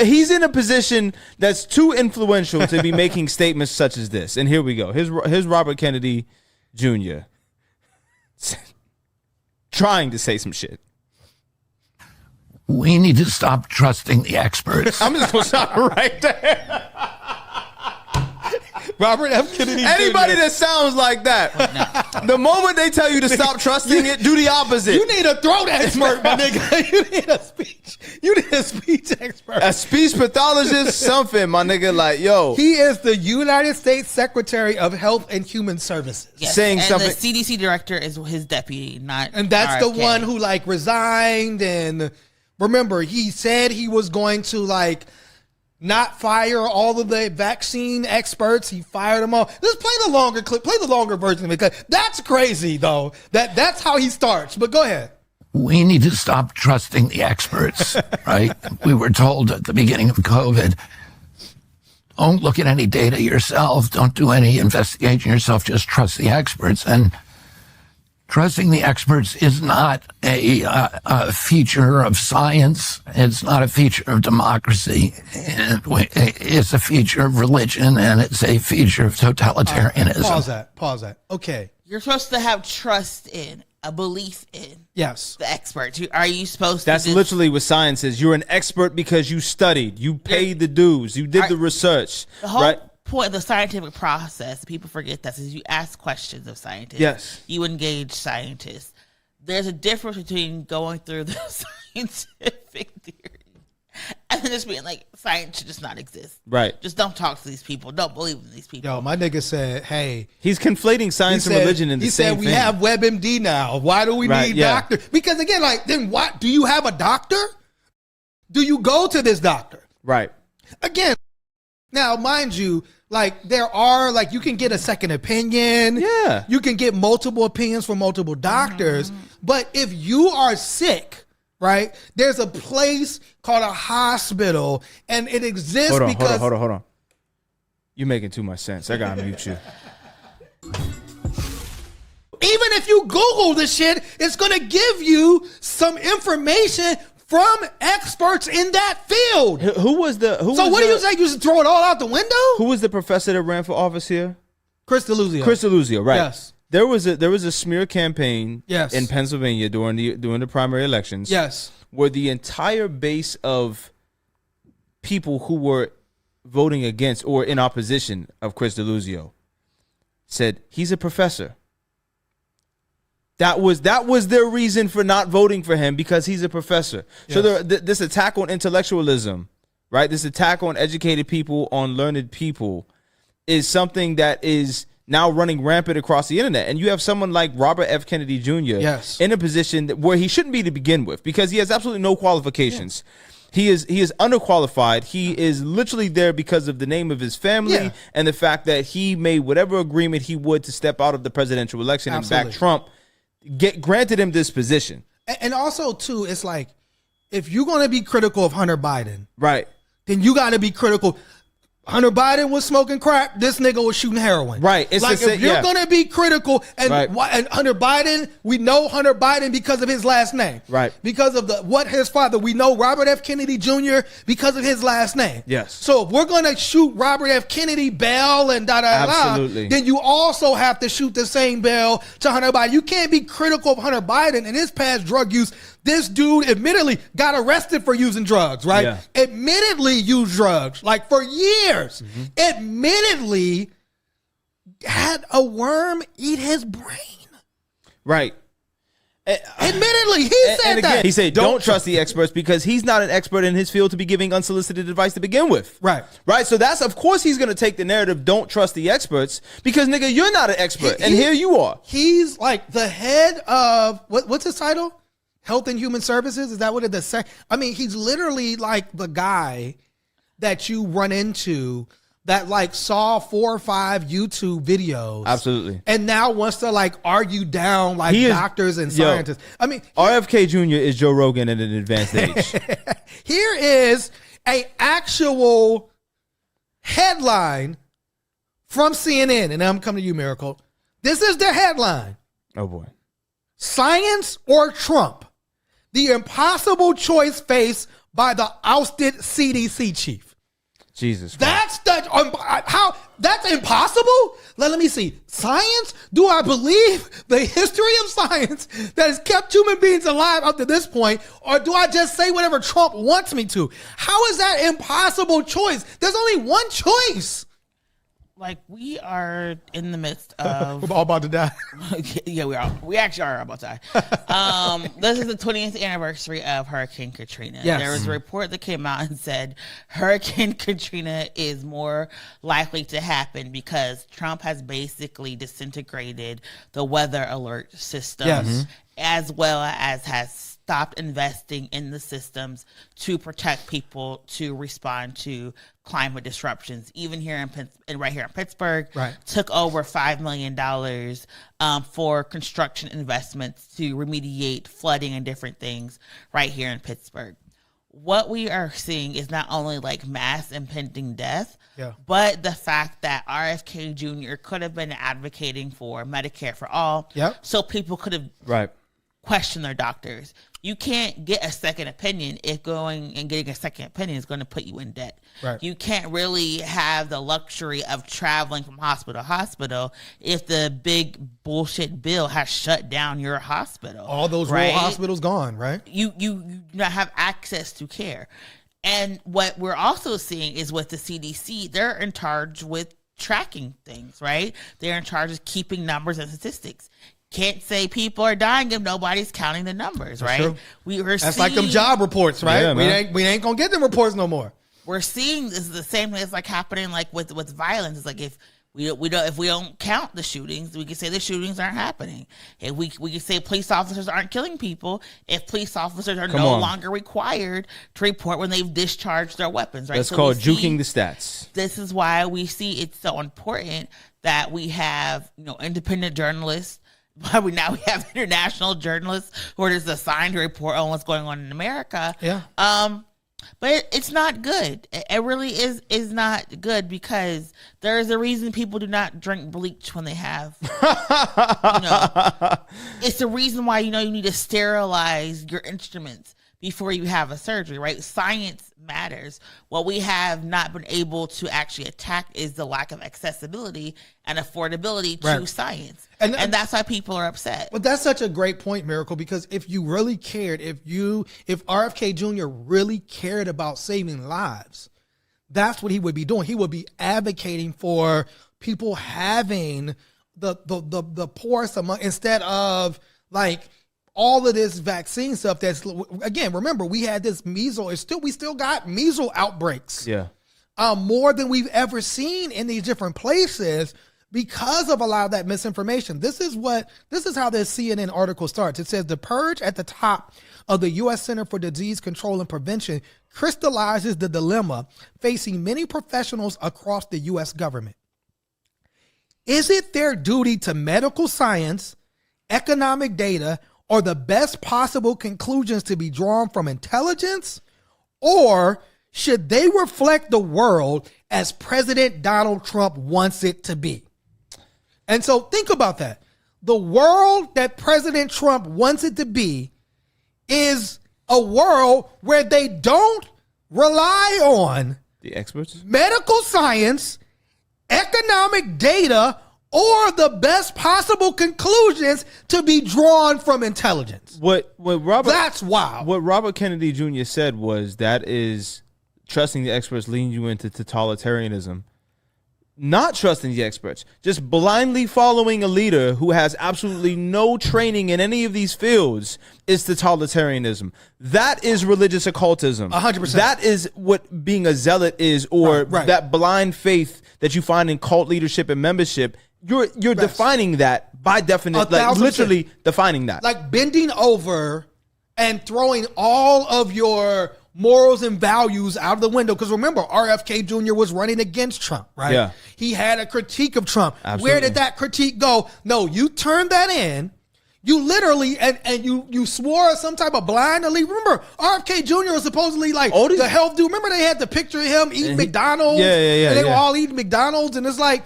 He's in a position that's too influential to be making statements such as this. And here we go. Here's Robert Kennedy Jr. trying to say some shit. We need to stop trusting the experts. I'm just going to stop right there. Robert F. Kennedy Anybody Jr. that sounds like that, the moment they tell you to stop trusting it, do the opposite. You need a throat expert, my nigga. You need a speech expert. A speech pathologist, something, my nigga. Like, yo. He is the United States Secretary of Health and Human Services. Yes. Saying and something. the CDC director is his deputy, not And that's RFK. the one who resigned. And remember, he said he was going to not fire all of the vaccine experts. He fired them all. Let's play the longer clip. Play the longer version because that's crazy, though. That's how he starts. But go ahead. We need to stop trusting the experts, right? We were told at the beginning of COVID, don't look at any data yourself. Don't do any investigation yourself. Just trust the experts. And trusting the experts is not a feature of science. It's not a feature of democracy. It's a feature of religion, and it's a feature of totalitarianism. Pause that. Okay. You're supposed to have trust in, a belief in Yes. the experts. Are you supposed That's to just, literally what science is. You're an expert because you studied, you paid the dues, you did the research, the whole right? point of the scientific process, people forget this, is you ask questions of scientists. Yes. You engage scientists. There's a difference between going through the scientific theory And then just being like, science should just not exist. Right. Just don't talk to these people. Don't believe in these people. Yo, my nigga said, hey. He's conflating science and religion in the same thing. He said, we have WebMD now. Why do we need doctor? Because again, like, then what? Do you have a doctor? Do you go to this doctor? Right. Again, now, mind you, like, there are, like, you can get a second opinion. Yeah. You can get multiple opinions from multiple doctors. But if you are sick, right, there's a place called a hospital, and it exists because... Hold on. You're making too much sense. I gotta mute you. Even if you Google this shit, it's going to give you some information from experts in that field. Who was the... So what do you say? You just throw it all out the window? Who was the professor that ran for office here? Chris DeLuzio. Chris DeLuzio, right. Yes. There was a smear campaign yes. in Pennsylvania during the primary elections. Yes. Where the entire base of people who were voting against or in opposition of Chris DeLuzio said he's a professor. That was their reason for not voting for him, because he's a professor. Yes. So this attack on intellectualism, right? This attack on educated people, on learned people, is something that is now running rampant across the internet. And you have someone like Robert F. Kennedy Jr. Yes. in a position where he shouldn't be to begin with, because he has absolutely no qualifications. Yeah. He is underqualified. He is literally there because of the name of his family and the fact that he made whatever agreement he would to step out of the presidential election and back Trump. Granted him this position. And also, too, it's like, if you're going to be critical of Hunter Biden, right, then you got to be critical. Hunter Biden was smoking crack. This nigga was shooting heroin. Right. It's like, if you're going to be critical, and Hunter Biden, we know Hunter Biden because of his last name. Right. Because of what his father, we know Robert F. Kennedy Jr. because of his last name. Yes. So if we're going to shoot Robert F. Kennedy bell and Absolutely. then you also have to shoot the same bell to Hunter Biden. You can't be critical of Hunter Biden and his past drug use. This dude admittedly got arrested for using drugs, right? Yeah. Admittedly used drugs, like for years. Admittedly had a worm eat his brain. Right. Admittedly, he said that. He said, don't trust the experts, because he's not an expert in his field to be giving unsolicited advice to begin with. Right. Right. So that's, of course, he's going to take the narrative, don't trust the experts, because, nigga, you're not an expert. And here you are. He's like the head of, what's his title? Health and Human Services? Is that what it is? I mean, he's literally like the guy that you run into that like saw 4 or 5 YouTube videos. Absolutely. And now wants to like argue down like doctors and scientists. I mean, RFK Jr. is Joe Rogan at an advanced age. Here is a actual headline from CNN. And I'm coming to you, Miracle. This is the headline. Oh, boy. Science or Trump? The impossible choice faced by the ousted CDC chief. Jesus. That's how that's impossible? Let me see. Science? Do I believe the history of science that has kept human beings alive up to this point? Or do I just say whatever Trump wants me to? How is that impossible choice? There's only one choice. Like, we are in the midst of... We're all about to die. Yeah, we are. We actually are about to die. This is the 20th anniversary of Hurricane Katrina. Yes. There was a report that came out and said Hurricane Katrina is more likely to happen because Trump has basically disintegrated the weather alert system, as well as has stopped investing in the systems to protect people to respond to climate disruptions. Even here right here in Pittsburgh, took over $5 million for construction investments to remediate flooding and different things right here in Pittsburgh. What we are seeing is not only like mass impending death, but the fact that RFK Jr. could have been advocating for Medicare for all, so people could have question their doctors. You can't get a second opinion if going and getting a second opinion is going to put you in debt. Right. You can't really have the luxury of traveling from hospital to hospital if the big bullshit bill has shut down your hospital. All those rural hospitals gone, right? You do not have access to care. And what we're also seeing is with the CDC, they're in charge with tracking things, right? They're in charge of keeping numbers and statistics. can't say people are dying if nobody's counting the numbers, right? True. That's like them job reports, right? Yeah, we ain't gonna get them reports no more. We're seeing this is the same thing that's like happening like with violence. It's like if we don't count the shootings, we can say the shootings aren't happening. If we can say police officers aren't killing people, if police officers are no longer required to report when they've discharged their weapons, right? That's called juking the stats. This is why we see it's so important that we have, independent journalists. Why we have international journalists who are just assigned to report on what's going on in America. Yeah. But it's not good. It really is not good, because there is a reason people do not drink bleach when they have. It's the reason why you need to sterilize your instruments before you have a surgery, right? Science matters. What we have not been able to actually attack is the lack of accessibility and affordability to science. And that's why people are upset. But that's such a great point, Miracle, because if you really cared, if RFK Jr. really cared about saving lives, that's what he would be doing. He would be advocating for people having the poorest among, instead of like all of this vaccine stuff. That's, again, remember, we had this measles. We still got measles outbreaks. Yeah. More than we've ever seen in these different places because of a lot of that misinformation. This is how this CNN article starts. It says the purge at the top of the U.S. Center for Disease Control and Prevention crystallizes the dilemma facing many professionals across the U.S. government. Is it their duty to medical science, economic data, or the best possible conclusions to be drawn from intelligence? Or should they reflect the world as President Donald Trump wants it to be? And so think about that. The world that President Trump wants it to be is a world where they don't rely on the experts, medical science, economic data, or the best possible conclusions to be drawn from intelligence. That's wild. What Robert Kennedy Jr. said was that is trusting the experts leading you into totalitarianism. Not trusting the experts, just blindly following a leader who has absolutely no training in any of these fields is totalitarianism. That is religious occultism. 100%. That is what being a zealot is, or that blind faith that you find in cult leadership and membership. You're defining that by definition, like literally defining that. Like bending over and throwing all of your morals and values out of the window. Because remember, RFK Jr. was running against Trump, right? Yeah. He had a critique of Trump. Absolutely. Where did that critique go? No, you turned that in. You literally, and you swore some type of blind elite. Remember, RFK Jr. was supposedly like the health dude. Remember they had the picture of him eating McDonald's? Yeah. And they were all eating McDonald's, and it's like,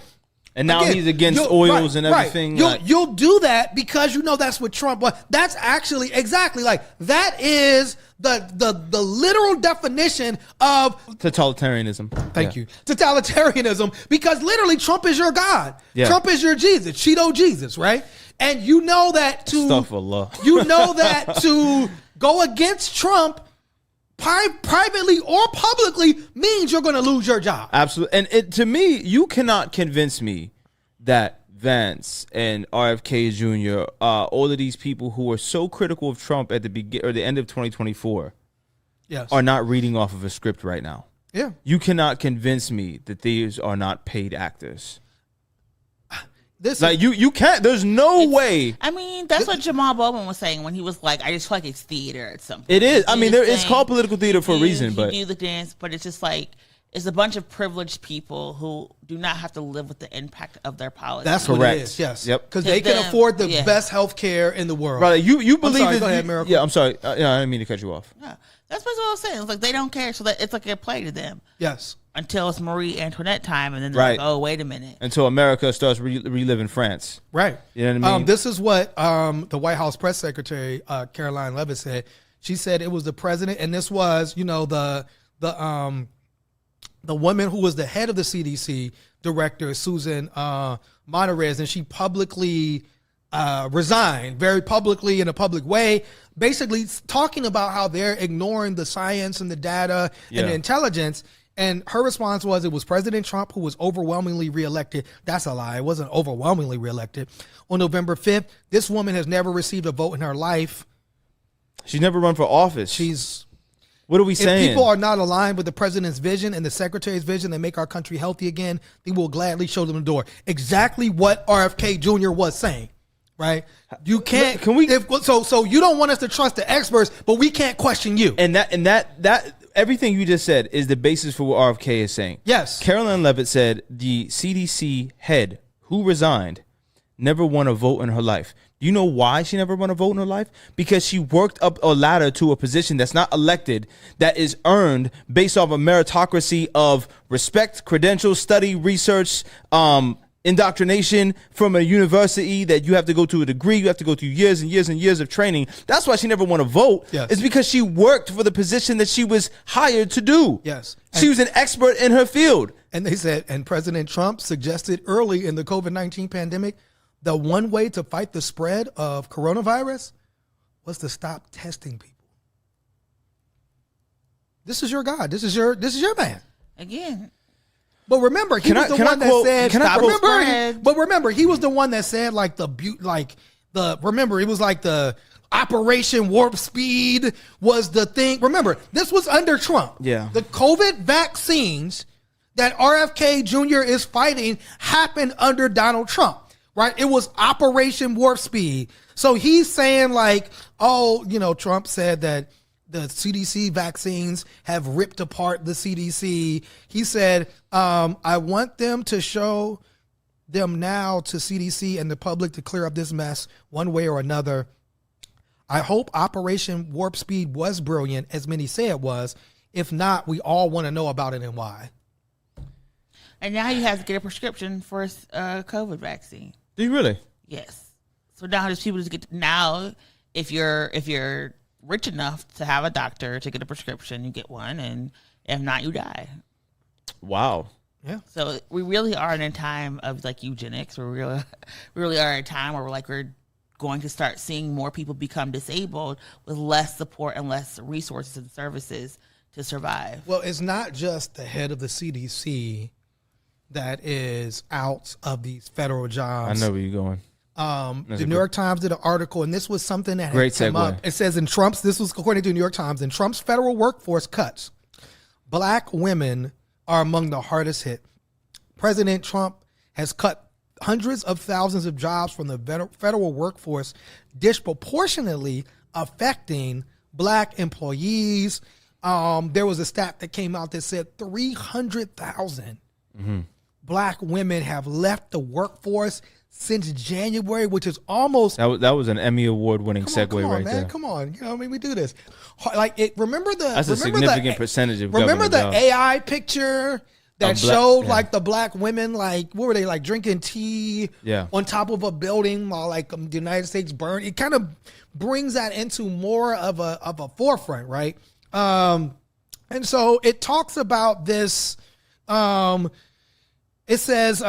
and now he's against oils and everything. You'll do that because that's what Trump was. That's actually exactly like that is the literal definition of totalitarianism. Thank you. Totalitarianism, because literally Trump is your God. Yeah. Trump is your Jesus, Cheeto Jesus, right? And you know that to go against Trump privately or publicly means you're going to lose your job. Absolutely. And to me, you cannot convince me that Vance and RFK Jr., all of these people who are so critical of Trump at the end of 2024, are not reading off of a script right now. Yeah. You cannot convince me that these are not paid actors. You can't. There's no way. I mean, that's what Jamal Bowman was saying when he was like, "I just feel like it's theater at some point." It is. I mean, it's called political theater for a reason. But you do the dance, but it's just like it's a bunch of privileged people who do not have to live with the impact of their policies. That's correct. What it is. Yes. Yep. Because they can afford the best health care in the world. Right. You believe it? Go ahead, Miracle. Yeah. I'm sorry. I didn't mean to cut you off. Yeah. That's what I was saying. It's like they don't care, so that it's like a play to them. Yes. Until it's Marie Antoinette time, and then they're like, "Oh, wait a minute." Until America starts reliving France. Right. You know what I mean? This is what the White House press secretary Caroline Leavitt said. She said it was the president, and this was the woman who was the head of the CDC director, Susan Monterez, and she publicly resigned, very publicly in a public way, basically talking about how they're ignoring the science and the data and the intelligence. And her response was, it was President Trump who was overwhelmingly reelected. That's a lie. It wasn't overwhelmingly reelected. On November 5th, this woman has never received a vote in her life. She's never run for office. What are we saying? If people are not aligned with the president's vision and the secretary's vision that make our country healthy again, they will gladly show them the door. Exactly what RFK Jr. was saying, right? You can't. So you don't want us to trust the experts, but we can't question you. And that everything you just said is the basis for what RFK is saying. Yes. Carolyn Levitt said the CDC head who resigned never won a vote in her life. Do you know why she never won a vote in her life? Because she worked up a ladder to a position that's not elected, that is earned based off a meritocracy of respect, credentials, study, research, indoctrination from a university that you have to go to a degree, you have to go through years and years and years of training. That's why she never won a vote. Yes. It's because she worked for the position that she was hired to do. Yes. She was an expert in her field. And they said, and President Trump suggested early in the COVID-19 pandemic, the one way to fight the spread of coronavirus was to stop testing people. This is your God. This is your man. Again. But remember, he was the one that said. But remember, he was the one that said remember, it was like the Operation Warp Speed was the thing. Remember, this was under Trump. Yeah. The COVID vaccines that RFK Jr. is fighting happened under Donald Trump. Right? It was Operation Warp Speed. So he's saying Trump said that the CDC vaccines have ripped apart the CDC. He said, I want them to show them now to CDC and the public to clear up this mess one way or another. I hope Operation Warp Speed was brilliant, as many say it was. If not, we all want to know about it and why. And now you have to get a prescription for a COVID vaccine. Do you really? Yes. So now there's people to get now. If you're rich enough to have a doctor to get a prescription, you get one, and if not, you die. Wow. Yeah. So we really are in a time of eugenics. We really are in a time where we're going to start seeing more people become disabled with less support and less resources and services to survive. Well, it's not just the head of the CDC that is out of these federal jobs. I know where you're going. The New York Times did an article, and this was something that great had come segue. up. It says this was according to the New York Times, in Trump's federal workforce cuts, Black women are among the hardest hit. President Trump has cut hundreds of thousands of jobs from the federal workforce, disproportionately affecting Black employees. There was a stat that came out that said 300,000 Black women have left the workforce since January, which is almost that was an Emmy Award winning segue right there. Come on, we do this. Remember that's a significant percentage of remember the jobs. AI picture that showed the Black women what were they drinking tea on top of a building while the United States burned. It kind of brings that into more of a forefront, right? And so it talks about this. It says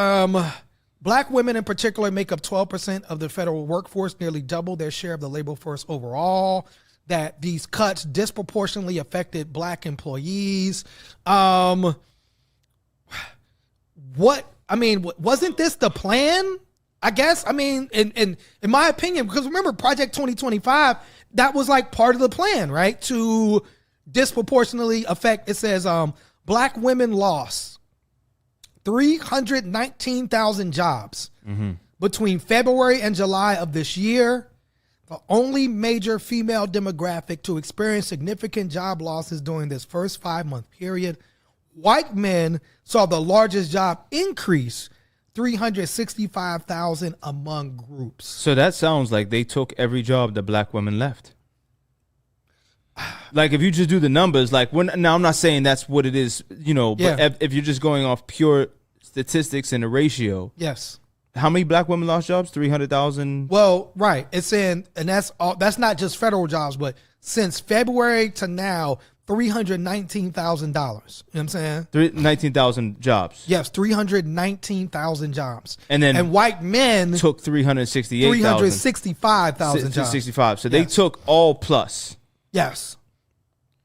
Black women in particular make up 12% of the federal workforce, nearly double their share of the labor force overall. That these cuts disproportionately affected Black employees. Wasn't this the plan? I guess. In my opinion, because remember Project 2025, that was part of the plan, right? To disproportionately affect. It says Black women lost 319,000 jobs between February and July of this year. The only major female demographic to experience significant job losses during this first 5-month period. White men saw the largest job increase, 365,000 among groups. So that sounds like they took every job that Black women left. If you just do the numbers, now I'm not saying that's what it is, but if you're just going off pure statistics and the ratio. Yes. How many Black women lost jobs? 300,000? Well, right. It's saying, and that's not just federal jobs, but since February to now, $319,000. You know what I'm saying? 19,000 jobs. Yes, 319,000 jobs. And white men took 365,000 jobs. 365. So they took all plus. Yes.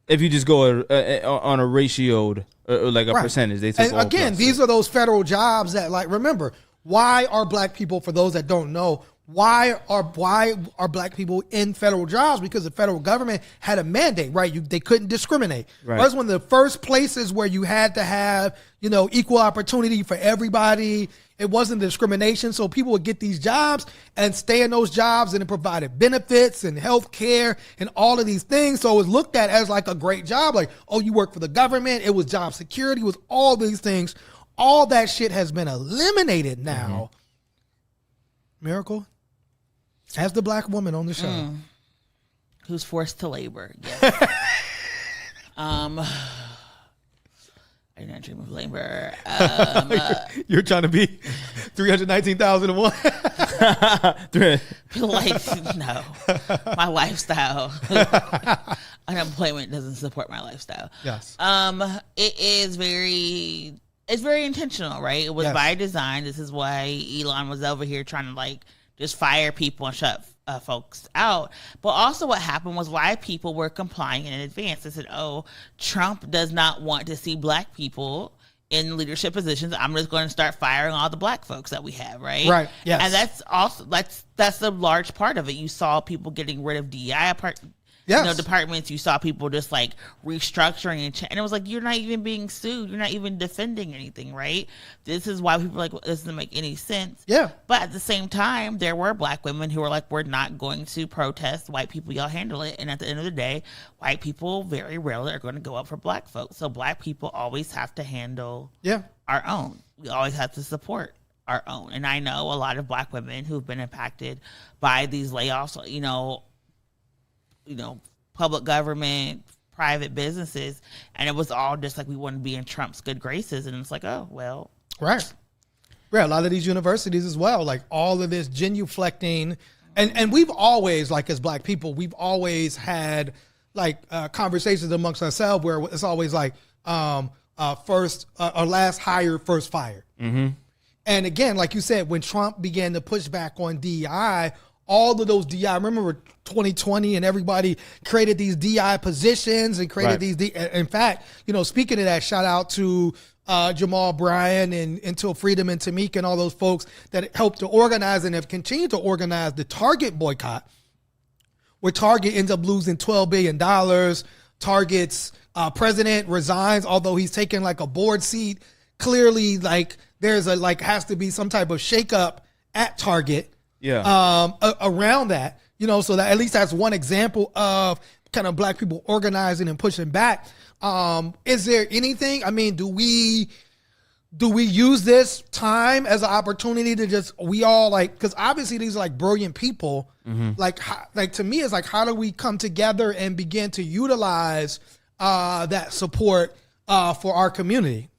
If you just go on a ratioed or like a Right. percentage. They took And all again, plus. these are those federal jobs that, like, remember, why are black people, for those that don't know, why are black people in federal jobs? Because the federal government had a mandate, right? They couldn't discriminate. Right. That was one of the first places where you had to have, equal opportunity for everybody. It wasn't discrimination. So people would get these jobs and stay in those jobs, and it provided benefits and health care and all of these things. So it was looked at as like a great job. Like, oh, you work for the government. It was job security. It was all these things. All that shit has been eliminated now. Miracle, as the black woman on the show. Who's forced to labor. Yes. I do not dream of labor. You're trying to be 319,001. Like, no. My lifestyle. Unemployment doesn't support my lifestyle. Yes. It's very intentional, right? It was Yes. by design. This is why Elon was over here trying to like just fire people and shut folks out. But also what happened was why people were complying in advance. They said, oh, Trump does not want to see black people in leadership positions. I'm just going to start firing all the black folks that we have, right? Right, yes. And that's a large part of it. You saw people getting rid of DEI Yes. departments. You saw people just like restructuring and it was like, you're not even being sued. You're not even defending anything, right? This is why people are like, well, this doesn't make any sense. Yeah. But at the same time, there were black women who were like, we're not going to protest white people. Y'all handle it. And at the end of the day, white people very rarely are going to go up for black folks. So black people always have to handle our own. We always have to support our own. And I know a lot of black women who've been impacted by these layoffs, public government, private businesses, and it was all just like we want to be in Trump's good graces, and it's like, oh well, right. A lot of these universities as well, like all of this genuflecting, and we've always, like as black people, we've always had like conversations amongst ourselves where it's always like first or last hired, first fired. Mm-hmm. And again, like you said, when Trump began to push back on DEI, all of those DI, I remember 2020 and everybody created these DI positions and created these. In fact, speaking of that, shout out to Jamal Bryan and Until Freedom and Tamika and all those folks that helped to organize and have continued to organize the Target boycott, where Target ends up losing $12 billion. Target's president resigns, although he's taken like a board seat. Clearly, like there's has to be some type of shakeup at Target. Yeah. Around that, so that at least that's one example of kind of black people organizing and pushing back. Is there anything? I mean, do we use this time as an opportunity to just because obviously these are like brilliant people. Mm-hmm. Like to me, it's like, how do we come together and begin to utilize that support for our community?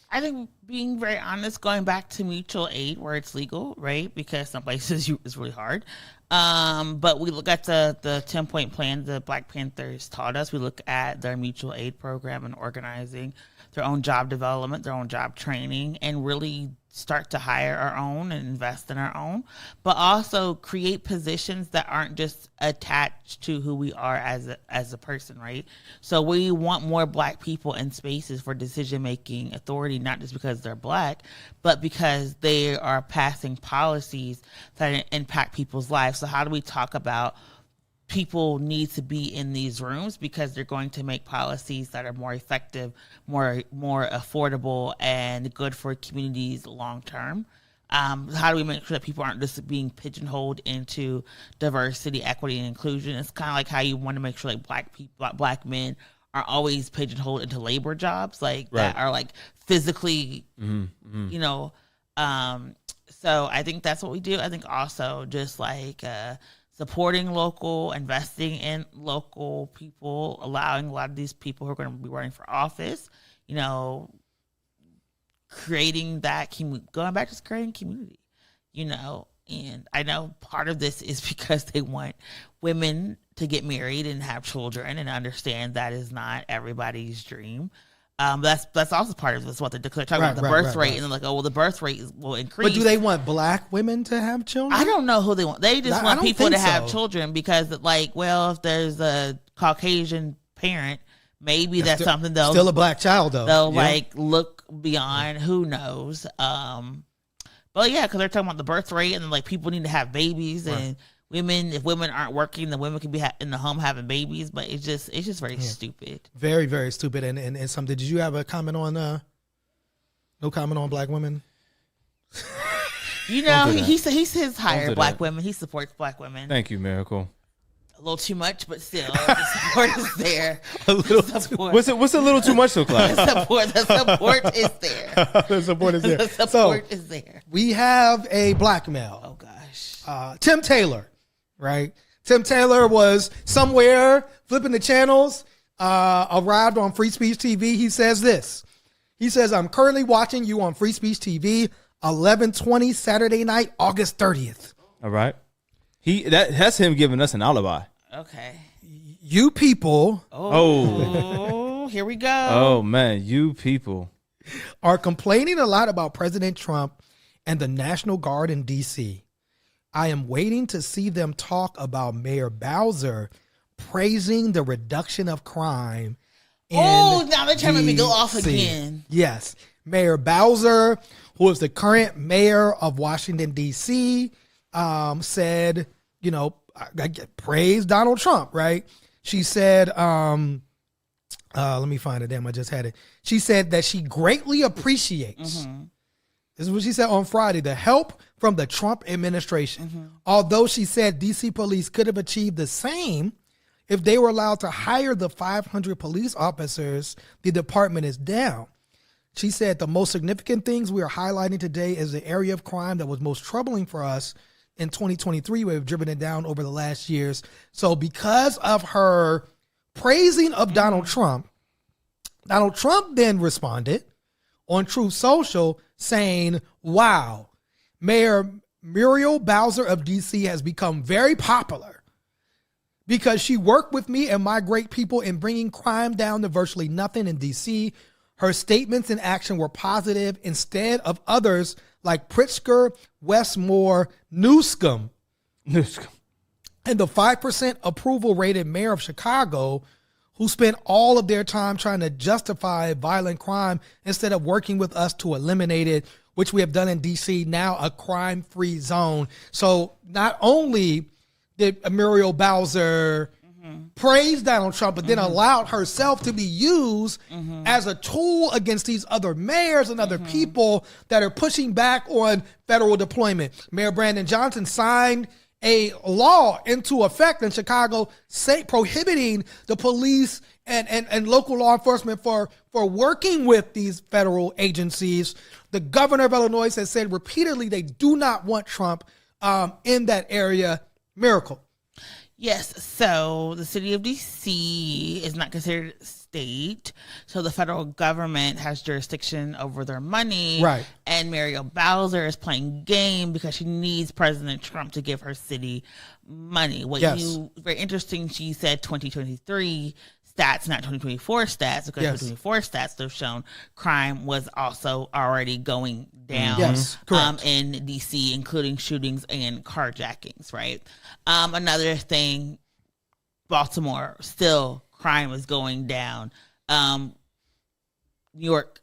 I think being very honest, going back to mutual aid where it's legal, right? Because some places it's really hard. But we look at the 10-point plan the Black Panthers taught us. We look at their mutual aid program and organizing their own job development, their own job training, and really start to hire our own and invest in our own, but also create positions that aren't just attached to who we are as a person, right? So we want more black people in spaces for decision-making authority, not just because they're black, but because they are passing policies that impact people's lives. So how do we talk about people need to be in these rooms because they're going to make policies that are more effective, more affordable, and good for communities long term? How do we make sure that people aren't just being pigeonholed into diversity, equity, and inclusion? It's kind of like how you want to make sure like black men are always pigeonholed into labor jobs, like that are like physically, So I think that's what we do. I think also just like supporting local, investing in local people, allowing a lot of these people who are going to be running for office, creating that, going back to creating community, and I know part of this is because they want women to get married and have children and understand that is not everybody's dream. That's also part of this, what they're talking about, the birth rate. And they're like, oh, well, the birth rate will increase. But do they want black women to have children? I don't know who they want. They just want people to have children because, like, well, if there's a Caucasian parent Maybe that's something though. Still a black child though. They'll like look beyond. Who knows? But yeah, because they're talking about the birth rate and like people need to have babies and women. If women aren't working, then women can be in the home having babies. But it's just very stupid. Very, very stupid. And some. Did you have a comment on? No comment on black women. You know, he says hire black women. He supports black women. Thank you, Miracle. A little too much, but still, the support is there. What's a little too much, though, Clyde? The support is there. The support is there. The support is there. We have a black male. Oh gosh. Tim Taylor, right? Tim Taylor was somewhere flipping the channels. Arrived on Free Speech TV. He says this. He says, "I'm currently watching you on Free Speech TV, 11:20 Saturday night, August 30th." All right. That's him giving us an alibi. Okay. You people. Oh, here we go. Oh, man. You people are complaining a lot about President Trump and the National Guard in D.C. I am waiting to see them talk about Mayor Bowser praising the reduction of crime. Oh, now they're trying to make me go off again. Yes. Mayor Bowser, who is the current mayor of Washington, D.C., said, you know, praise Donald Trump, right? She said, let me find it. Damn, I just had it. She said that she greatly appreciates, this is what she said on Friday, the help from the Trump administration. Although she said DC police could have achieved the same if they were allowed to hire the 500 police officers the department is down. She said the most significant things we are highlighting today is the area of crime that was most troubling for us in 2023. We've driven it down over the last years. So because of her praising of Donald Trump then responded on Truth Social saying, wow, Mayor Muriel Bowser of DC has become very popular because she worked with me and my great people in bringing crime down to virtually nothing in DC. Her statements and action were positive instead of others like Pritzker, Westmore, Newsome, and the 5% approval rated mayor of Chicago, who spent all of their time trying to justify violent crime instead of working with us to eliminate it, which we have done in DC, now a crime-free zone. So not only did Muriel Bowser praise Donald Trump, but then allowed herself to be used as a tool against these other mayors and other people that are pushing back on federal deployment. Mayor Brandon Johnson signed a law into effect in Chicago prohibiting the police and local law enforcement for working with these federal agencies. The governor of Illinois has said repeatedly they do not want Trump in that area. Miracle. Yes, so the city of D.C. is not considered a state, so the federal government has jurisdiction over their money. Right. And Muriel Bowser is playing game because she needs President Trump to give her city money. Very interesting, she said 2023 stats, not 2024 stats, because 2024 stats have shown crime was also already going down in D.C., including shootings and carjackings, right? Another thing, Baltimore, still crime is going down. New York,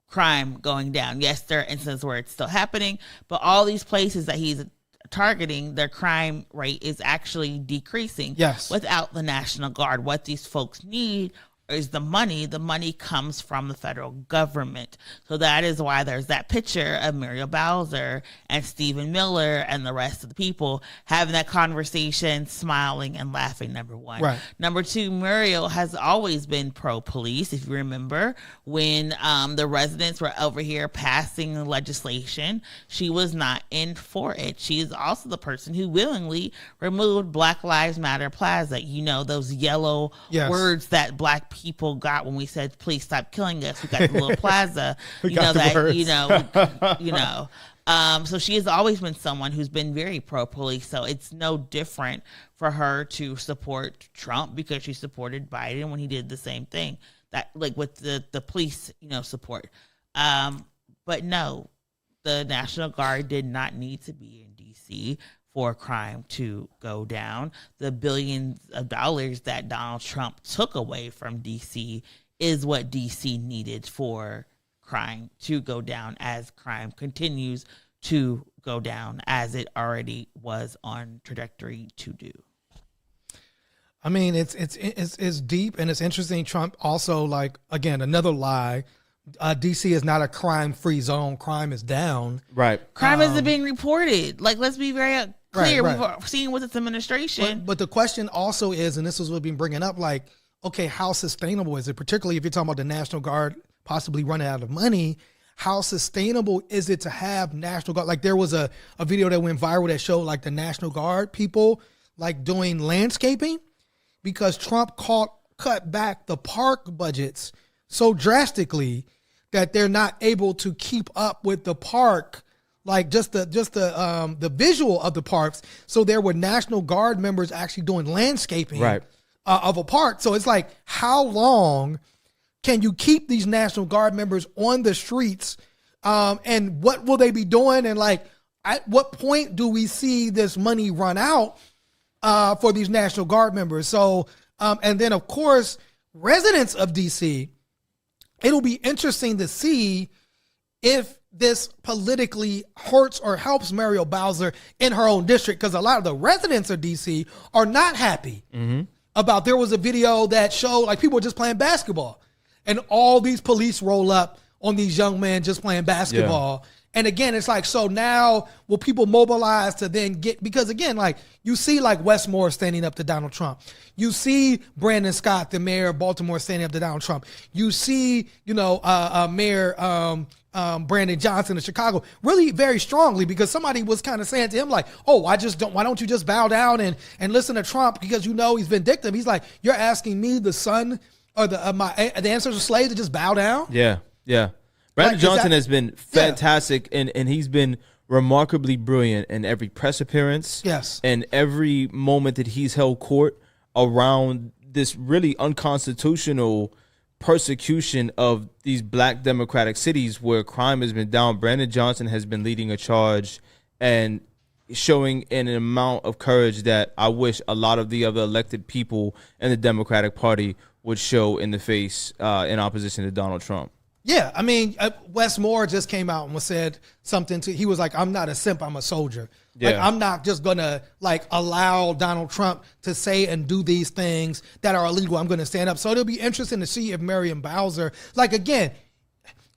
crime going down. Yes, there are instances where it's still happening, but all these places that he's targeting, their crime rate is actually decreasing without the National Guard. What these folks need is the money. The money comes from the federal government. So that is why there's that picture of Muriel Bowser and Stephen Miller and the rest of the people having that conversation, smiling and laughing, number one. Right. Number two, Muriel has always been pro-police. If you remember, when the residents were over here passing legislation, she was not in for it. She is also the person who willingly removed Black Lives Matter Plaza. You know, those yellow words that Black people got when we said, please stop killing us. We got the little plaza, so she has always been someone who's been very pro-police. So it's no different for her to support Trump because she supported Biden when he did the same thing, that like with the police, support. But no, the National Guard did not need to be in DC for crime to go down. The billions of dollars that Donald Trump took away from DC is what DC needed for crime to go down, as crime continues to go down as it already was on trajectory to do. I mean, it's deep and it's interesting. Trump also, like, again, another lie. DC is not a crime-free zone. Crime is down. Right. Crime isn't being reported. Like, let's be very clear. Right. We've seen with this administration. But the question also is, and this is what we've been bringing up, like, okay, how sustainable is it? Particularly if you're talking about the National Guard possibly running out of money. How sustainable is it to have National Guard? Like, there was a video that went viral that showed, like, the National Guard people, like, doing landscaping because Trump cut back the park budgets so drastically that they're not able to keep up with the park, like just the visual of the parks. So there were National Guard members actually doing landscaping of a park. So it's like, how long can you keep these National Guard members on the streets? And what will they be doing? And like, at what point do we see this money run out for these National Guard members? So, and then of course, residents of DC, it'll be interesting to see if this politically hurts or helps Muriel Bowser in her own district, because a lot of the residents of DC are not happy about. There was a video that showed like people were just playing basketball and all these police roll up on these young men just playing basketball. Yeah. And again, it's like, so now will people mobilize to then get, because again, like you see like Wes Moore standing up to Donald Trump. You see Brandon Scott, the mayor of Baltimore, standing up to Donald Trump. You see, Mayor Brandon Johnson of Chicago really very strongly, because somebody was kind of saying to him like, oh, why don't you just bow down and listen to Trump because you know he's vindictive. He's like, you're asking me, the son or the ancestral slave, to just bow down? Yeah, yeah. Brandon Johnson has been fantastic, and he's been remarkably brilliant in every press appearance. Yes. And every moment that he's held court around this really unconstitutional persecution of these black democratic cities where crime has been down. Brandon Johnson has been leading a charge and showing an amount of courage that I wish a lot of the other elected people in the Democratic Party would show in the face in opposition to Donald Trump. Yeah, I mean, Wes Moore just came out and said something he was like, I'm not a simp, I'm a soldier. Yeah. Like, I'm not just going to like allow Donald Trump to say and do these things that are illegal. I'm going to stand up. So it'll be interesting to see if Muriel Bowser, like, again,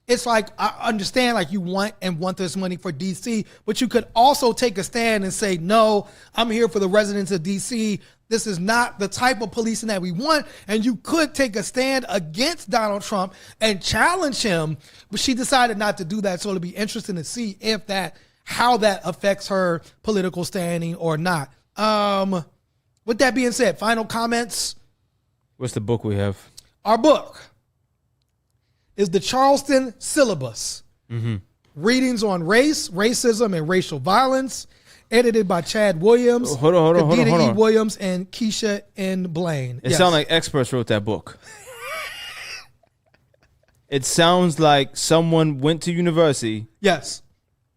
it's like, I understand like you want this money for DC, but you could also take a stand and say, no, I'm here for the residents of DC. This is not the type of policing that we want. And you could take a stand against Donald Trump and challenge him, but she decided not to do that. So it'll be interesting to see how that affects her political standing or not. With that being said, final comments. What's the book we have? Our book is the Charleston Syllabus. Readings on race, racism, and racial violence. Edited by Chad Williams, hold on. E. Williams, and Keisha N. Blaine. It sounds like experts wrote that book. It sounds like someone went to university. Yes.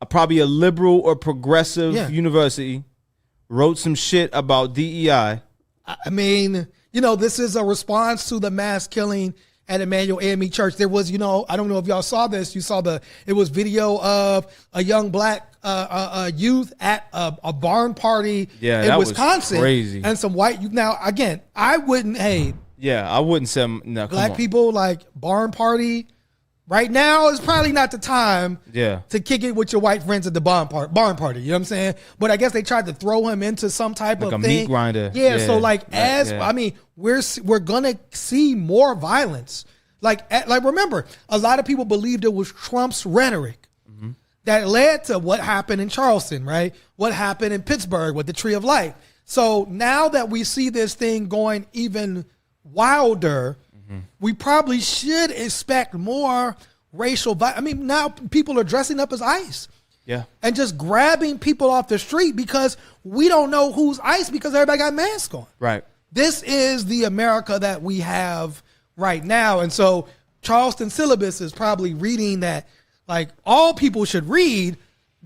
Probably a liberal or progressive university, wrote some shit about DEI. I mean, this is a response to the mass killing at Emmanuel AME Church. There was, I don't know if y'all saw this. You saw it was video of a young black youth at a barn party in Wisconsin. Was crazy. And some white youth. Now, again, I wouldn't say black people like barn party. Right now is probably not the time to kick it with your white friends at the barn party. You know what I'm saying? But I guess they tried to throw him into some type of a thing. Meat grinder. Yeah. So I mean, we're gonna see more violence. Like remember, a lot of people believed it was Trump's rhetoric that led to what happened in Charleston, right? What happened in Pittsburgh with the Tree of Life. So now that we see this thing going even wilder, we probably should expect more racial violence. I mean, now people are dressing up as ICE. Yeah. And just grabbing people off the street because we don't know who's ICE because everybody got masks on. Right. This is the America that we have right now. And so Charleston Syllabus is probably reading that like all people should read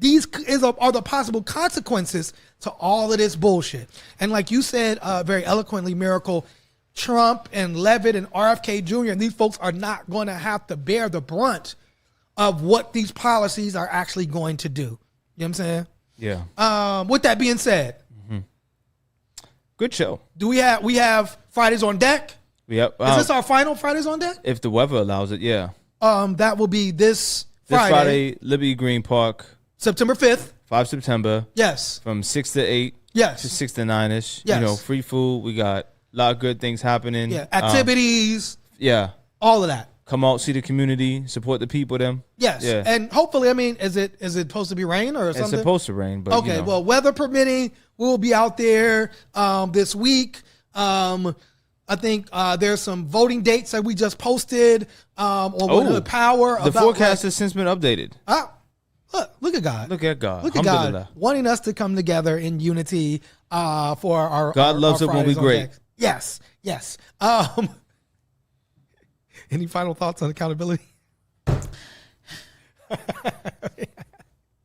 are the possible consequences to all of this bullshit. And like you said very eloquently, Miracle, Trump and Levitt and RFK Jr. and these folks are not going to have to bear the brunt of what these policies are actually going to do. You know what I'm saying? Yeah. With that being said, good show. do we have Fridays on Deck? Yep. Is this our final Fridays on Deck? If the weather allows it, yeah. That will be this Friday, Liberty Green Park, September 5th. 5 September. Yes. From 6 to 8. Yes. To 6 to 9ish. Yes. You know, free food. We got a lot of good things happening. Yeah. Activities. Yeah. All of that. Come out, see the community, support the people. Them. Yes. Yeah. And hopefully, I mean, is it supposed to be rain or something? It's supposed to rain, but okay. Well, weather permitting, we'll be out there this week. I think there's some voting dates that we just posted on the Power. The forecast has since been updated. Look at God. Look at God. Look at God wanting us to come together in unity for our God loves our it when we Fridays on great. Deck. Yes. Yes. Any final thoughts on accountability?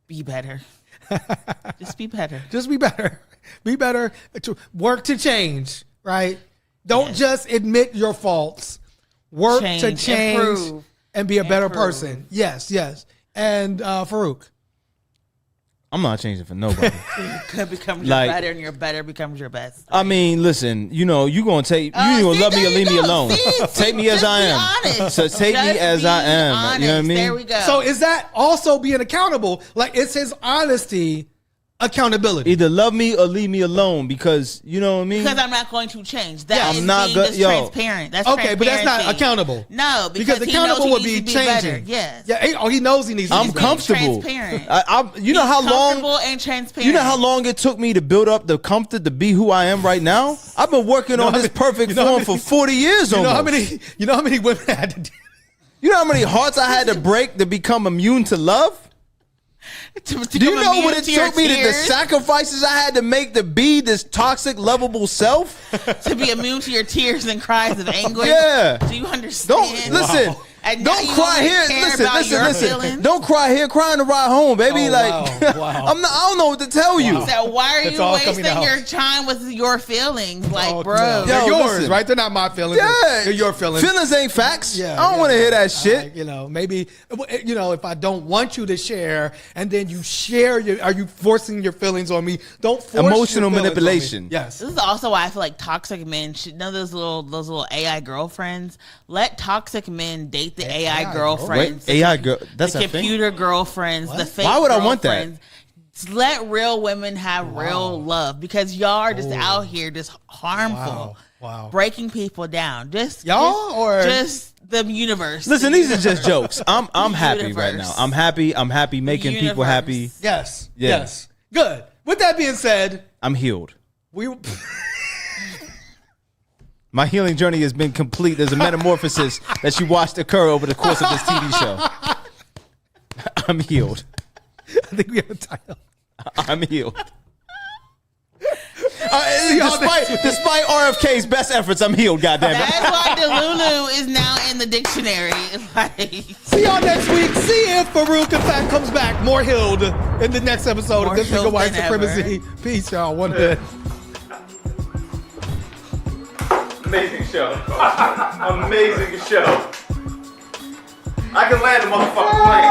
Be better. Just be better. Just be better. Be better. To work to change, right? Don't just admit your faults. Work to change improve, and be a better person. Yes, yes. And Farouk. I'm not changing for nobody. You could become your better, and your better becomes your best. I mean, listen, you know, you gonna take, you gonna love me or leave me alone. Take me as I am. So take me as I am. Honest. You know what I mean? There we go. So is that also being accountable? Like, it's his honesty, accountability. Either love me or leave me alone, because you know what I mean. Because I'm not going to change. That I'm not being transparent. That's okay, but that's not transparency. accountable. No, because accountable would be changing. Yes. Yeah. He knows he needs. I'm to comfortable. Transparent. You know how long? Comfortable and transparent. You know how long it took me to build up the comfort to be who I am right now. I've been working on this perfect form for 40 years. You know almost. You know how many women had to do? You know how many hearts I had to break to become immune to love? To Do you know what it took me, the sacrifices I had to make to be this toxic, lovable self? To be immune to your tears and cries of anguish? Yeah. Do you understand? Listen. Don't cry here. Listen. Don't cry here. Cry on the ride home, baby. Wow. I don't know what to tell you. So why are you wasting your time with your feelings? Like, bro. No. They're yours, right? They're not my feelings. Yeah. They're your feelings. Feelings ain't facts. Yeah, I don't want to hear that shit. Maybe, if I don't want you to share and then you share, are you forcing your feelings on me? Don't force emotional your manipulation. Yes. This is also why I feel like toxic men should know those little AI girlfriends. Let toxic men date the AI girlfriends. Wait, AI girl. That's the a computer thing? girlfriends. The fake Why would I want that? Let real women have real love, because y'all are just out here just harmful. Wow. Breaking people down. Just the universe. Listen, these are just jokes. I'm happy right now. I'm happy making people happy. Yes. Yeah. Yes. Good. With that being said, I'm healed. My healing journey has been complete. There's a metamorphosis that you watched occur over the course of this TV show. I'm healed. I think we have a title. I'm healed. Despite RFK's best efforts, I'm healed. Goddamn it! That's why Delulu is now in the dictionary. See y'all next week. See if Farouk in fact comes back more healed in the next episode of this In White Supremacy. Peace, y'all. One day. Amazing show. Amazing show. I can land a motherfucking plane.